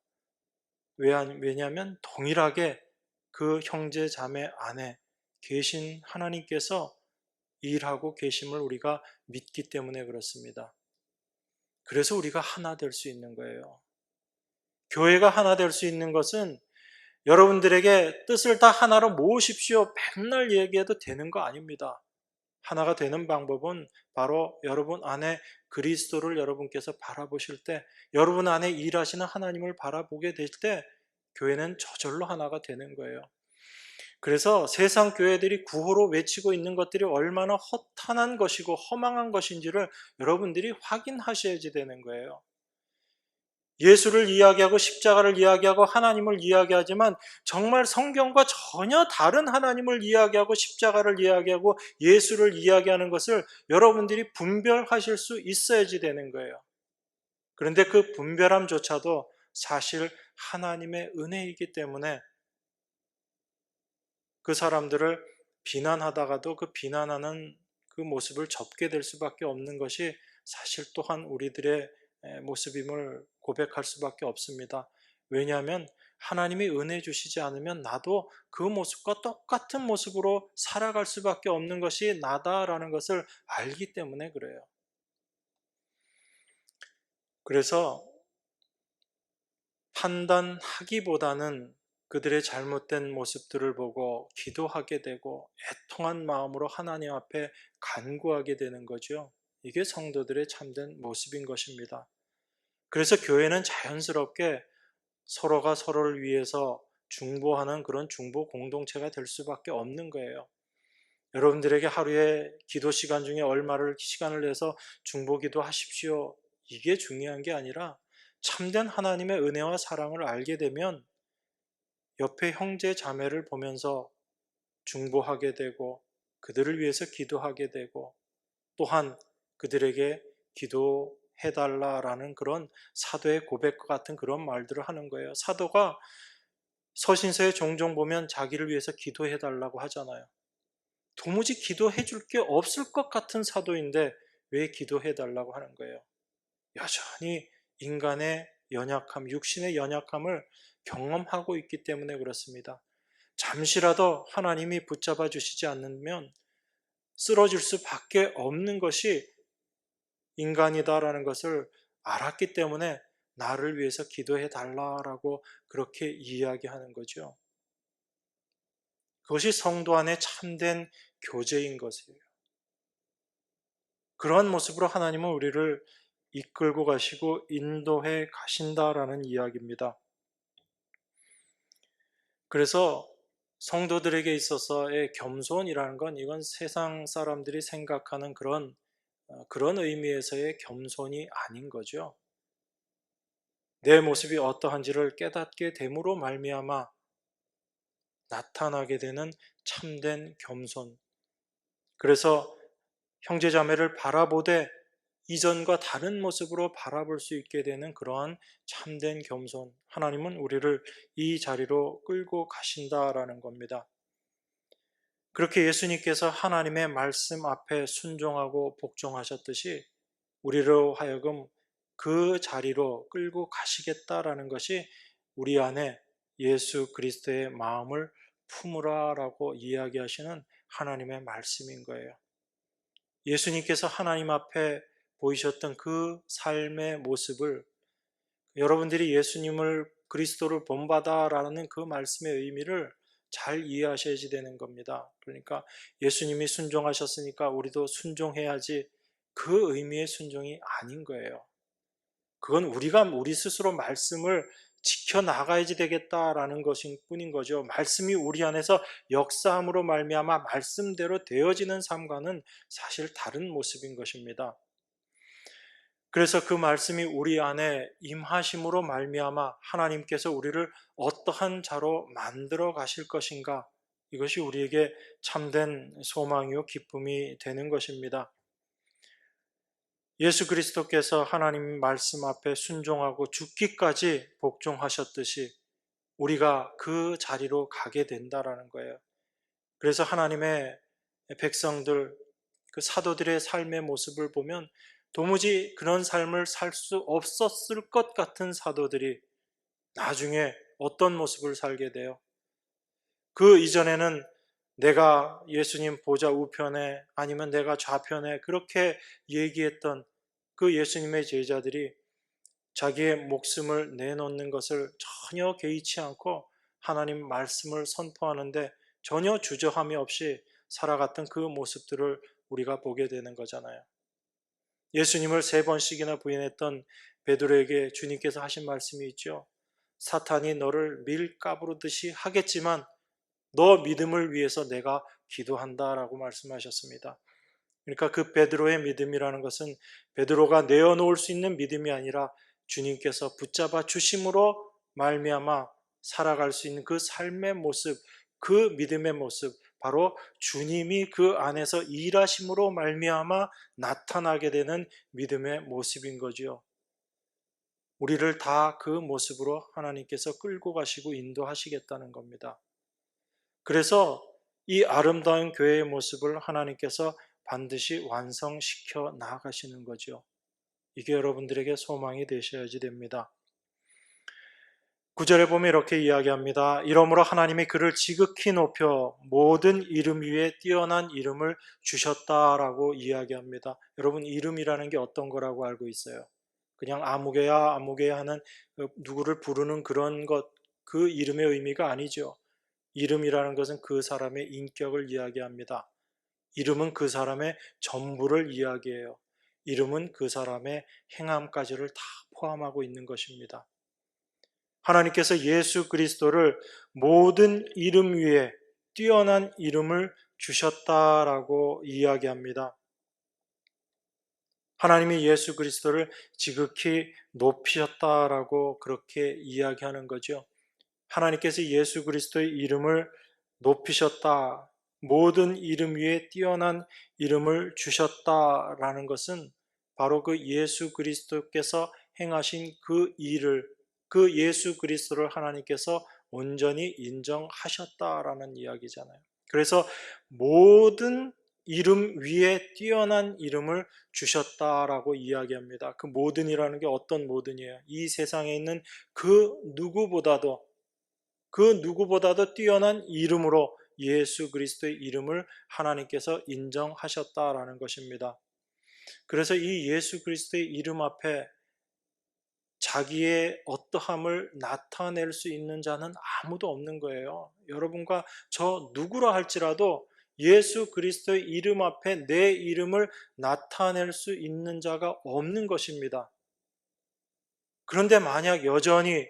Speaker 1: 왜냐하면 동일하게 그 형제 자매 안에 계신 하나님께서 일하고 계심을 우리가 믿기 때문에 그렇습니다. 그래서 우리가 하나 될 수 있는 거예요. 교회가 하나 될 수 있는 것은 여러분들에게 뜻을 다 하나로 모으십시오 맨날 얘기해도 되는 거 아닙니다. 하나가 되는 방법은 바로 여러분 안에 그리스도를 여러분께서 바라보실 때, 여러분 안에 일하시는 하나님을 바라보게 될 때 교회는 저절로 하나가 되는 거예요. 그래서 세상 교회들이 구호로 외치고 있는 것들이 얼마나 허탄한 것이고 허망한 것인지를 여러분들이 확인하셔야지 되는 거예요. 예수를 이야기하고 십자가를 이야기하고 하나님을 이야기하지만 정말 성경과 전혀 다른 하나님을 이야기하고 십자가를 이야기하고 예수를 이야기하는 것을 여러분들이 분별하실 수 있어야지 되는 거예요. 그런데 그 분별함조차도 사실 하나님의 은혜이기 때문에 그 사람들을 비난하다가도 그 비난하는 그 모습을 접게 될 수밖에 없는 것이 사실 또한 우리들의 모습임을 고백할 수밖에 없습니다. 왜냐하면 하나님이 은혜 주시지 않으면 나도 그 모습과 똑같은 모습으로 살아갈 수밖에 없는 것이 나다라는 것을 알기 때문에 그래요. 그래서 판단하기보다는 그들의 잘못된 모습들을 보고 기도하게 되고 애통한 마음으로 하나님 앞에 간구하게 되는 거죠. 이게 성도들의 참된 모습인 것입니다. 그래서 교회는 자연스럽게 서로가 서로를 위해서 중보하는 그런 중보 공동체가 될 수밖에 없는 거예요. 여러분들에게 하루에 기도 시간 중에 얼마를 시간을 내서 중보 기도하십시오. 이게 중요한 게 아니라 참된 하나님의 은혜와 사랑을 알게 되면 옆에 형제 자매를 보면서 중보하게 되고 그들을 위해서 기도하게 되고 또한 그들에게 기도해달라라는 그런 사도의 고백과 같은 그런 말들을 하는 거예요. 사도가 서신서에 종종 보면 자기를 위해서 기도해달라고 하잖아요. 도무지 기도해 줄 게 없을 것 같은 사도인데 왜 기도해 달라고 하는 거예요? 여전히 인간의 연약함, 육신의 연약함을 경험하고 있기 때문에 그렇습니다. 잠시라도 하나님이 붙잡아 주시지 않으면 쓰러질 수밖에 없는 것이 인간이다라는 것을 알았기 때문에 나를 위해서 기도해 달라라고 그렇게 이야기하는 거죠. 그것이 성도 안에 참된 교제인 것이에요. 그러한 모습으로 하나님은 우리를 이끌고 가시고 인도해 가신다라는 이야기입니다. 그래서 성도들에게 있어서의 겸손이라는 건 이건 세상 사람들이 생각하는 그런 의미에서의 겸손이 아닌 거죠. 내 모습이 어떠한지를 깨닫게 됨으로 말미암아 나타나게 되는 참된 겸손. 그래서 형제자매를 바라보되 이전과 다른 모습으로 바라볼 수 있게 되는 그러한 참된 겸손, 하나님은 우리를 이 자리로 끌고 가신다라는 겁니다. 그렇게 예수님께서 하나님의 말씀 앞에 순종하고 복종하셨듯이 우리로 하여금 그 자리로 끌고 가시겠다라는 것이 우리 안에 예수 그리스도의 마음을 품으라라고 이야기하시는 하나님의 말씀인 거예요. 예수님께서 하나님 앞에 보이셨던 그 삶의 모습을 여러분들이 예수님을 그리스도를 본받아라는 그 말씀의 의미를 잘 이해하셔야지 되는 겁니다. 그러니까 예수님이 순종하셨으니까 우리도 순종해야지, 그 의미의 순종이 아닌 거예요. 그건 우리가 우리 스스로 말씀을 지켜나가야지 되겠다라는 것인 뿐인 거죠. 말씀이 우리 안에서 역사함으로 말미암아 말씀대로 되어지는 삶과는 사실 다른 모습인 것입니다. 그래서 그 말씀이 우리 안에 임하심으로 말미암아 하나님께서 우리를 어떠한 자로 만들어 가실 것인가, 이것이 우리에게 참된 소망이요 기쁨이 되는 것입니다. 예수 그리스도께서 하나님 말씀 앞에 순종하고 죽기까지 복종하셨듯이 우리가 그 자리로 가게 된다라는 거예요. 그래서 하나님의 백성들, 그 사도들의 삶의 모습을 보면 도무지 그런 삶을 살 수 없었을 것 같은 사도들이 나중에 어떤 모습을 살게 돼요? 그 이전에는 내가 예수님 보좌 우편에 아니면 내가 좌편에 그렇게 얘기했던 그 예수님의 제자들이 자기의 목숨을 내놓는 것을 전혀 개의치 않고 하나님 말씀을 선포하는데 전혀 주저함이 없이 살아갔던 그 모습들을 우리가 보게 되는 거잖아요. 예수님을 3번씩이나 부인했던 베드로에게 주님께서 하신 말씀이 있죠. 사탄이 너를 밀가부르듯이 하겠지만 너 믿음을 위해서 내가 기도한다라고 말씀하셨습니다. 그러니까 그 베드로의 믿음이라는 것은 베드로가 내어놓을 수 있는 믿음이 아니라 주님께서 붙잡아 주심으로 말미암아 살아갈 수 있는 그 삶의 모습, 그 믿음의 모습, 바로 주님이 그 안에서 일하심으로 말미암아 나타나게 되는 믿음의 모습인 거지요. 우리를 다 그 모습으로 하나님께서 끌고 가시고 인도하시겠다는 겁니다. 그래서 이 아름다운 교회의 모습을 하나님께서 반드시 완성시켜 나가시는 거죠. 이게 여러분들에게 소망이 되셔야지 됩니다. 9절에 보면 이렇게 이야기합니다. 이러므로 하나님이 그를 지극히 높여 모든 이름 위에 뛰어난 이름을 주셨다라고 이야기합니다. 여러분, 이름이라는 게 어떤 거라고 알고 있어요? 그냥 아무개야 아무개야 하는 누구를 부르는 그런 것, 그 이름의 의미가 아니죠. 이름이라는 것은 그 사람의 인격을 이야기합니다. 이름은 그 사람의 전부를 이야기해요. 이름은 그 사람의 행함까지를 다 포함하고 있는 것입니다. 하나님께서 예수 그리스도를 모든 이름 위에 뛰어난 이름을 주셨다라고 이야기합니다. 하나님이 예수 그리스도를 지극히 높이셨다라고 그렇게 이야기하는 거죠. 하나님께서 예수 그리스도의 이름을 높이셨다, 모든 이름 위에 뛰어난 이름을 주셨다라는 것은 바로 그 예수 그리스도께서 행하신 그 일을, 그 예수 그리스도를 하나님께서 온전히 인정하셨다라는 이야기잖아요. 그래서 모든 이름 위에 뛰어난 이름을 주셨다라고 이야기합니다. 그 모든이라는 게 어떤 모든이에요? 이 세상에 있는 그 누구보다도 뛰어난 이름으로 예수 그리스도의 이름을 하나님께서 인정하셨다라는 것입니다. 그래서 이 예수 그리스도의 이름 앞에 자기의 어떠함을 나타낼 수 있는 자는 아무도 없는 거예요. 여러분과 저 누구라 할지라도 예수 그리스도의 이름 앞에 내 이름을 나타낼 수 있는 자가 없는 것입니다. 그런데 만약 여전히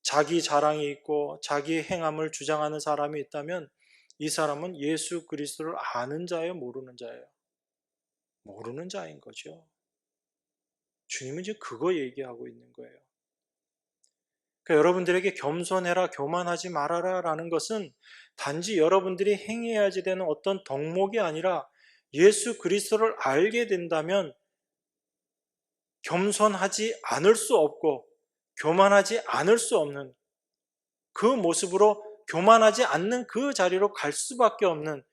Speaker 1: 자기 자랑이 있고 자기 행함을 주장하는 사람이 있다면 이 사람은 예수 그리스도를 아는 자예요, 모르는 자예요? 모르는 자인 거죠. 주님은 지금 그거 얘기하고 있는 거예요. 그러니까 여러분들에게 겸손해라, 교만하지 말아라 라는 것은 단지 여러분들이 행해야지 되는 어떤 덕목이 아니라 예수 그리스도를 알게 된다면 겸손하지 않을 수 없고 교만하지 않을 수 없는 그 모습으로 교만하지 않는 그 자리로 갈 수밖에 없는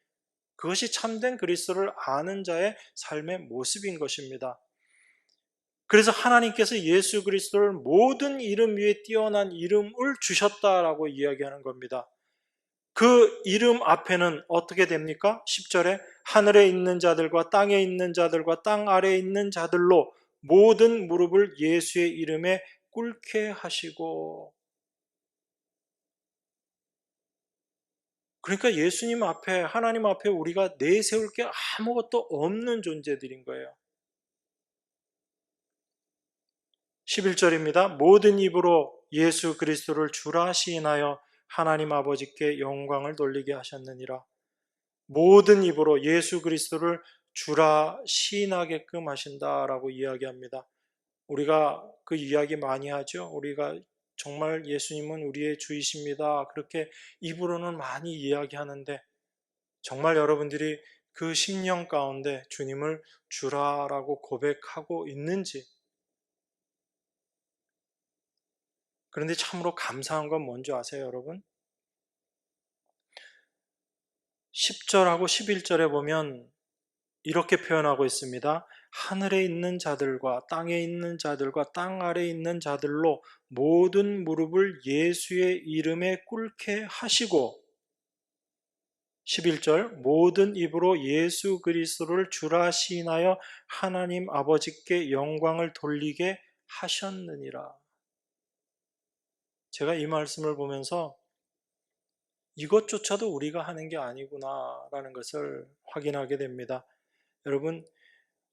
Speaker 1: 그것이 참된 그리스도를 아는 자의 삶의 모습인 것입니다. 그래서 하나님께서 예수 그리스도를 모든 이름 위에 뛰어난 이름을 주셨다라고 이야기하는 겁니다. 그 이름 앞에는 어떻게 됩니까? 10절에 하늘에 있는 자들과 땅에 있는 자들과 땅 아래에 있는 자들로 모든 무릎을 예수의 이름에 꿇게 하시고, 그러니까 예수님 앞에, 하나님 앞에 우리가 내세울 게 아무것도 없는 존재들인 거예요. 11절입니다. 모든 입으로 예수 그리스도를 주라 시인하여 하나님 아버지께 영광을 돌리게 하셨느니라. 모든 입으로 예수 그리스도를 주라 시인하게끔 하신다라고 이야기합니다. 우리가 그 이야기 많이 하죠. 우리가 정말 예수님은 우리의 주이십니다. 그렇게 입으로는 많이 이야기하는데 정말 여러분들이 그 심령 가운데 주님을 주라라고 고백하고 있는지. 그런데 참으로 감사한 건 뭔지 아세요, 여러분? 10절하고 11절에 보면 이렇게 표현하고 있습니다. 하늘에 있는 자들과 땅에 있는 자들과 땅 아래에 있는 자들로 모든 무릎을 예수의 이름에 꿇게 하시고, 11절 모든 입으로 예수 그리스도를 주라 시인하여 하나님 아버지께 영광을 돌리게 하셨느니라. 제가 이 말씀을 보면서 이것조차도 우리가 하는 게 아니구나라는 것을 확인하게 됩니다. 여러분,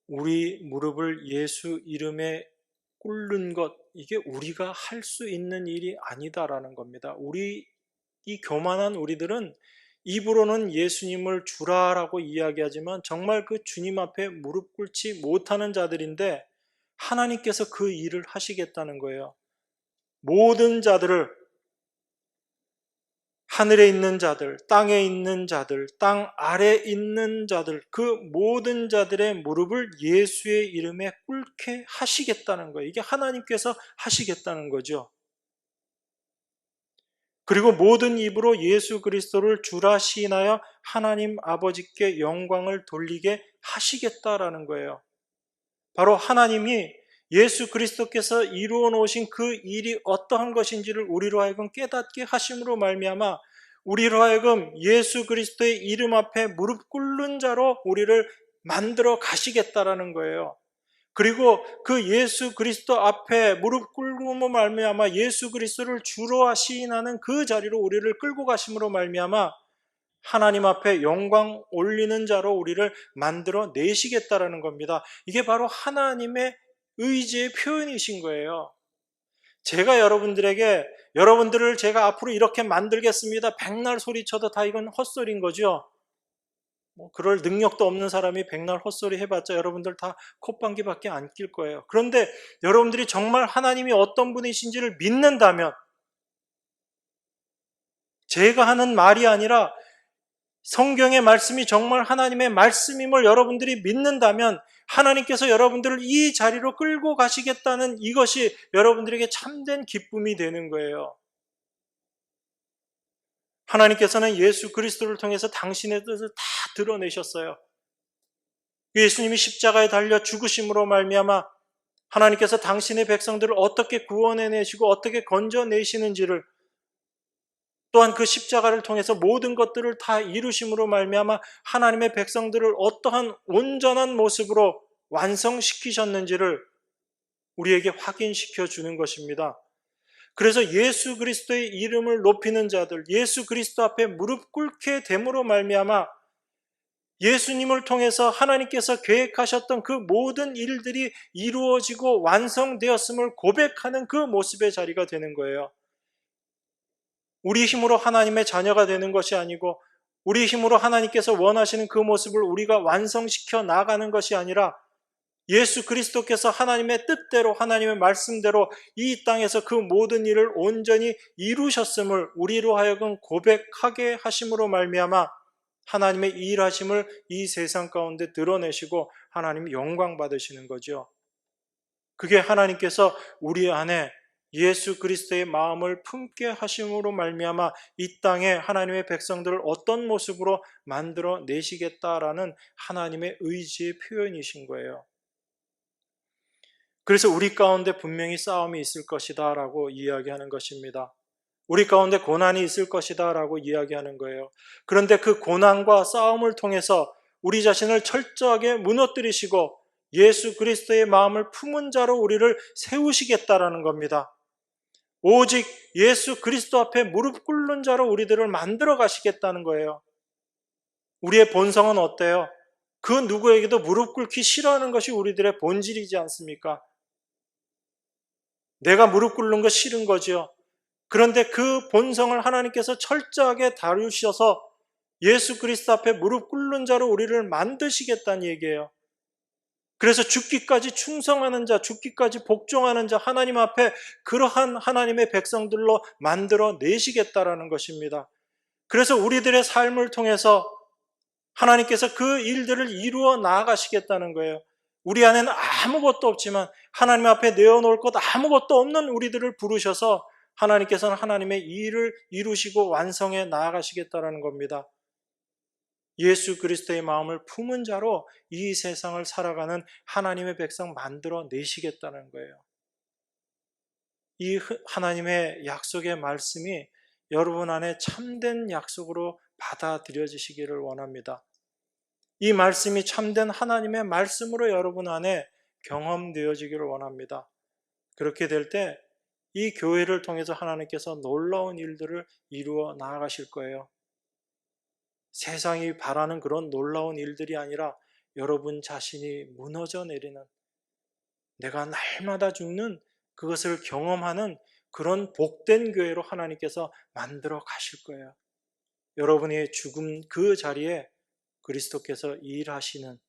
Speaker 1: 우리 무릎을 예수 이름에 꿇는 것, 이게 우리가 할 수 있는 일이 아니다라는 겁니다. 이 교만한 우리들은 입으로는 예수님을 주라라고 이야기하지만 정말 그 주님 앞에 무릎 꿇지 못하는 자들인데 하나님께서 그 일을 하시겠다는 거예요. 모든 자들을, 하늘에 있는 자들, 땅에 있는 자들, 땅 아래에 있는 자들, 그 모든 자들의 무릎을 예수의 이름에 꿇게 하시겠다는 거예요. 이게 하나님께서 하시겠다는 거죠. 그리고 모든 입으로 예수 그리스도를 주라 시인하여 하나님 아버지께 영광을 돌리게 하시겠다라는 거예요. 바로 하나님이 예수 그리스도께서 이루어 놓으신 그 일이 어떠한 것인지를 우리로 하여금 깨닫게 하심으로 말미암아 우리로 하여금 예수 그리스도의 이름 앞에 무릎 꿇는 자로 우리를 만들어 가시겠다라는 거예요. 그리고 그 예수 그리스도 앞에 무릎 꿇음으로 말미암아 예수 그리스도를 주로 시인하는 그 자리로 우리를 끌고 가심으로 말미암아 하나님 앞에 영광 올리는 자로 우리를 만들어 내시겠다라는 겁니다. 이게 바로 하나님의 의지의 표현이신 거예요. 제가 여러분들을 제가 앞으로 이렇게 만들겠습니다, 백날 소리쳐도 다 이건 헛소리인 거죠. 그럴 능력도 없는 사람이 백날 헛소리 해봤자 여러분들 다 콧방귀밖에 안 낄 거예요. 그런데 여러분들이 정말 하나님이 어떤 분이신지를 믿는다면, 제가 하는 말이 아니라 성경의 말씀이 정말 하나님의 말씀임을 여러분들이 믿는다면 하나님께서 여러분들을 이 자리로 끌고 가시겠다는 이것이 여러분들에게 참된 기쁨이 되는 거예요. 하나님께서는 예수 그리스도를 통해서 당신의 뜻을 다 드러내셨어요. 예수님이 십자가에 달려 죽으심으로 말미암아 하나님께서 당신의 백성들을 어떻게 구원해내시고 어떻게 건져내시는지를, 또한 그 십자가를 통해서 모든 것들을 다 이루심으로 말미암아 하나님의 백성들을 어떠한 온전한 모습으로 완성시키셨는지를 우리에게 확인시켜 주는 것입니다. 그래서 예수 그리스도의 이름을 높이는 자들, 예수 그리스도 앞에 무릎 꿇게 됨으로 말미암아 예수님을 통해서 하나님께서 계획하셨던 그 모든 일들이 이루어지고 완성되었음을 고백하는 그 모습의 자리가 되는 거예요. 우리 힘으로 하나님의 자녀가 되는 것이 아니고 우리 힘으로 하나님께서 원하시는 그 모습을 우리가 완성시켜 나가는 것이 아니라 예수 그리스도께서 하나님의 뜻대로 하나님의 말씀대로 이 땅에서 그 모든 일을 온전히 이루셨음을 우리로 하여금 고백하게 하심으로 말미암아 하나님의 일하심을 이 세상 가운데 드러내시고 하나님이 영광 받으시는 거죠. 그게 하나님께서 우리 안에 예수 그리스도의 마음을 품게 하심으로 말미암아 이 땅에 하나님의 백성들을 어떤 모습으로 만들어 내시겠다라는 하나님의 의지의 표현이신 거예요. 그래서 우리 가운데 분명히 싸움이 있을 것이다 라고 이야기하는 것입니다. 우리 가운데 고난이 있을 것이다 라고 이야기하는 거예요. 그런데 그 고난과 싸움을 통해서 우리 자신을 철저하게 무너뜨리시고 예수 그리스도의 마음을 품은 자로 우리를 세우시겠다라는 겁니다. 오직 예수 그리스도 앞에 무릎 꿇는 자로 우리들을 만들어 가시겠다는 거예요. 우리의 본성은 어때요? 그 누구에게도 무릎 꿇기 싫어하는 것이 우리들의 본질이지 않습니까? 내가 무릎 꿇는 거 싫은 거죠. 그런데 그 본성을 하나님께서 철저하게 다루셔서 예수 그리스도 앞에 무릎 꿇는 자로 우리를 만드시겠다는 얘기예요. 그래서 죽기까지 충성하는 자, 죽기까지 복종하는 자, 하나님 앞에 그러한 하나님의 백성들로 만들어 내시겠다라는 것입니다. 그래서 우리들의 삶을 통해서 하나님께서 그 일들을 이루어 나아가시겠다는 거예요. 우리 안에는 아무것도 없지만 하나님 앞에 내어놓을 것 아무것도 없는 우리들을 부르셔서 하나님께서는 하나님의 일을 이루시고 완성해 나아가시겠다는 겁니다. 예수 그리스도의 마음을 품은 자로 이 세상을 살아가는 하나님의 백성 만들어 내시겠다는 거예요. 이 하나님의 약속의 말씀이 여러분 안에 참된 약속으로 받아들여지시기를 원합니다. 이 말씀이 참된 하나님의 말씀으로 여러분 안에 경험되어지기를 원합니다. 그렇게 될 때 이 교회를 통해서 하나님께서 놀라운 일들을 이루어 나아가실 거예요. 세상이 바라는 그런 놀라운 일들이 아니라 여러분 자신이 무너져 내리는, 내가 날마다 죽는 그것을 경험하는 그런 복된 교회로 하나님께서 만들어 가실 거예요. 여러분의 죽음 그 자리에 그리스도께서 일하시는,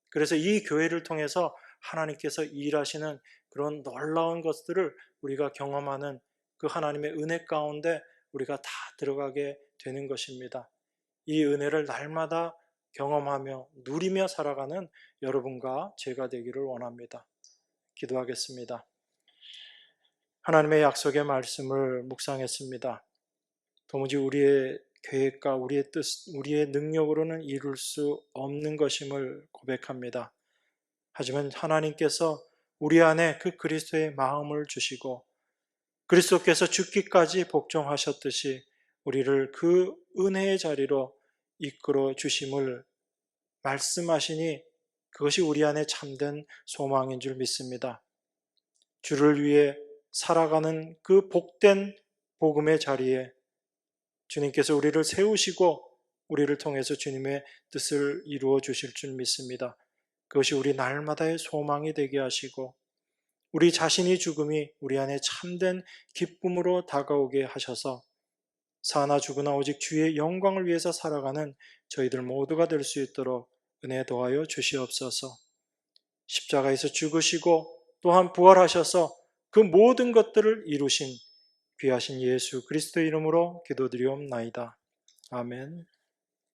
Speaker 1: 그래서 이 교회를 통해서 하나님께서 일하시는 그런 놀라운 것들을 우리가 경험하는 그 하나님의 은혜 가운데 우리가 다 들어가게 되는 것입니다. 이 은혜를 날마다 경험하며 누리며 살아가는 여러분과 제가 되기를 원합니다. 기도하겠습니다. 하나님의 약속의 말씀을 묵상했습니다. 도무지 우리의 계획과 우리의 뜻, 우리의 능력으로는 이룰 수 없는 것임을 고백합니다. 하지만 하나님께서 우리 안에 그 그리스도의 마음을 주시고 그리스도께서 죽기까지 복종하셨듯이 우리를 그 은혜의 자리로 이끌어 주심을 말씀하시니 그것이 우리 안에 참된 소망인 줄 믿습니다. 주를 위해 살아가는 그 복된 복음의 자리에 주님께서 우리를 세우시고 우리를 통해서 주님의 뜻을 이루어 주실 줄 믿습니다. 그것이 우리 날마다의 소망이 되게 하시고 우리 자신이 죽음이 우리 안에 참된 기쁨으로 다가오게 하셔서 사나 죽으나 오직 주의 영광을 위해서 살아가는 저희들 모두가 될 수 있도록 은혜 도하여 주시옵소서. 십자가에서 죽으시고 또한 부활하셔서 그 모든 것들을 이루신 귀하신 예수 그리스도의 이름으로 기도드리옵나이다. 아멘.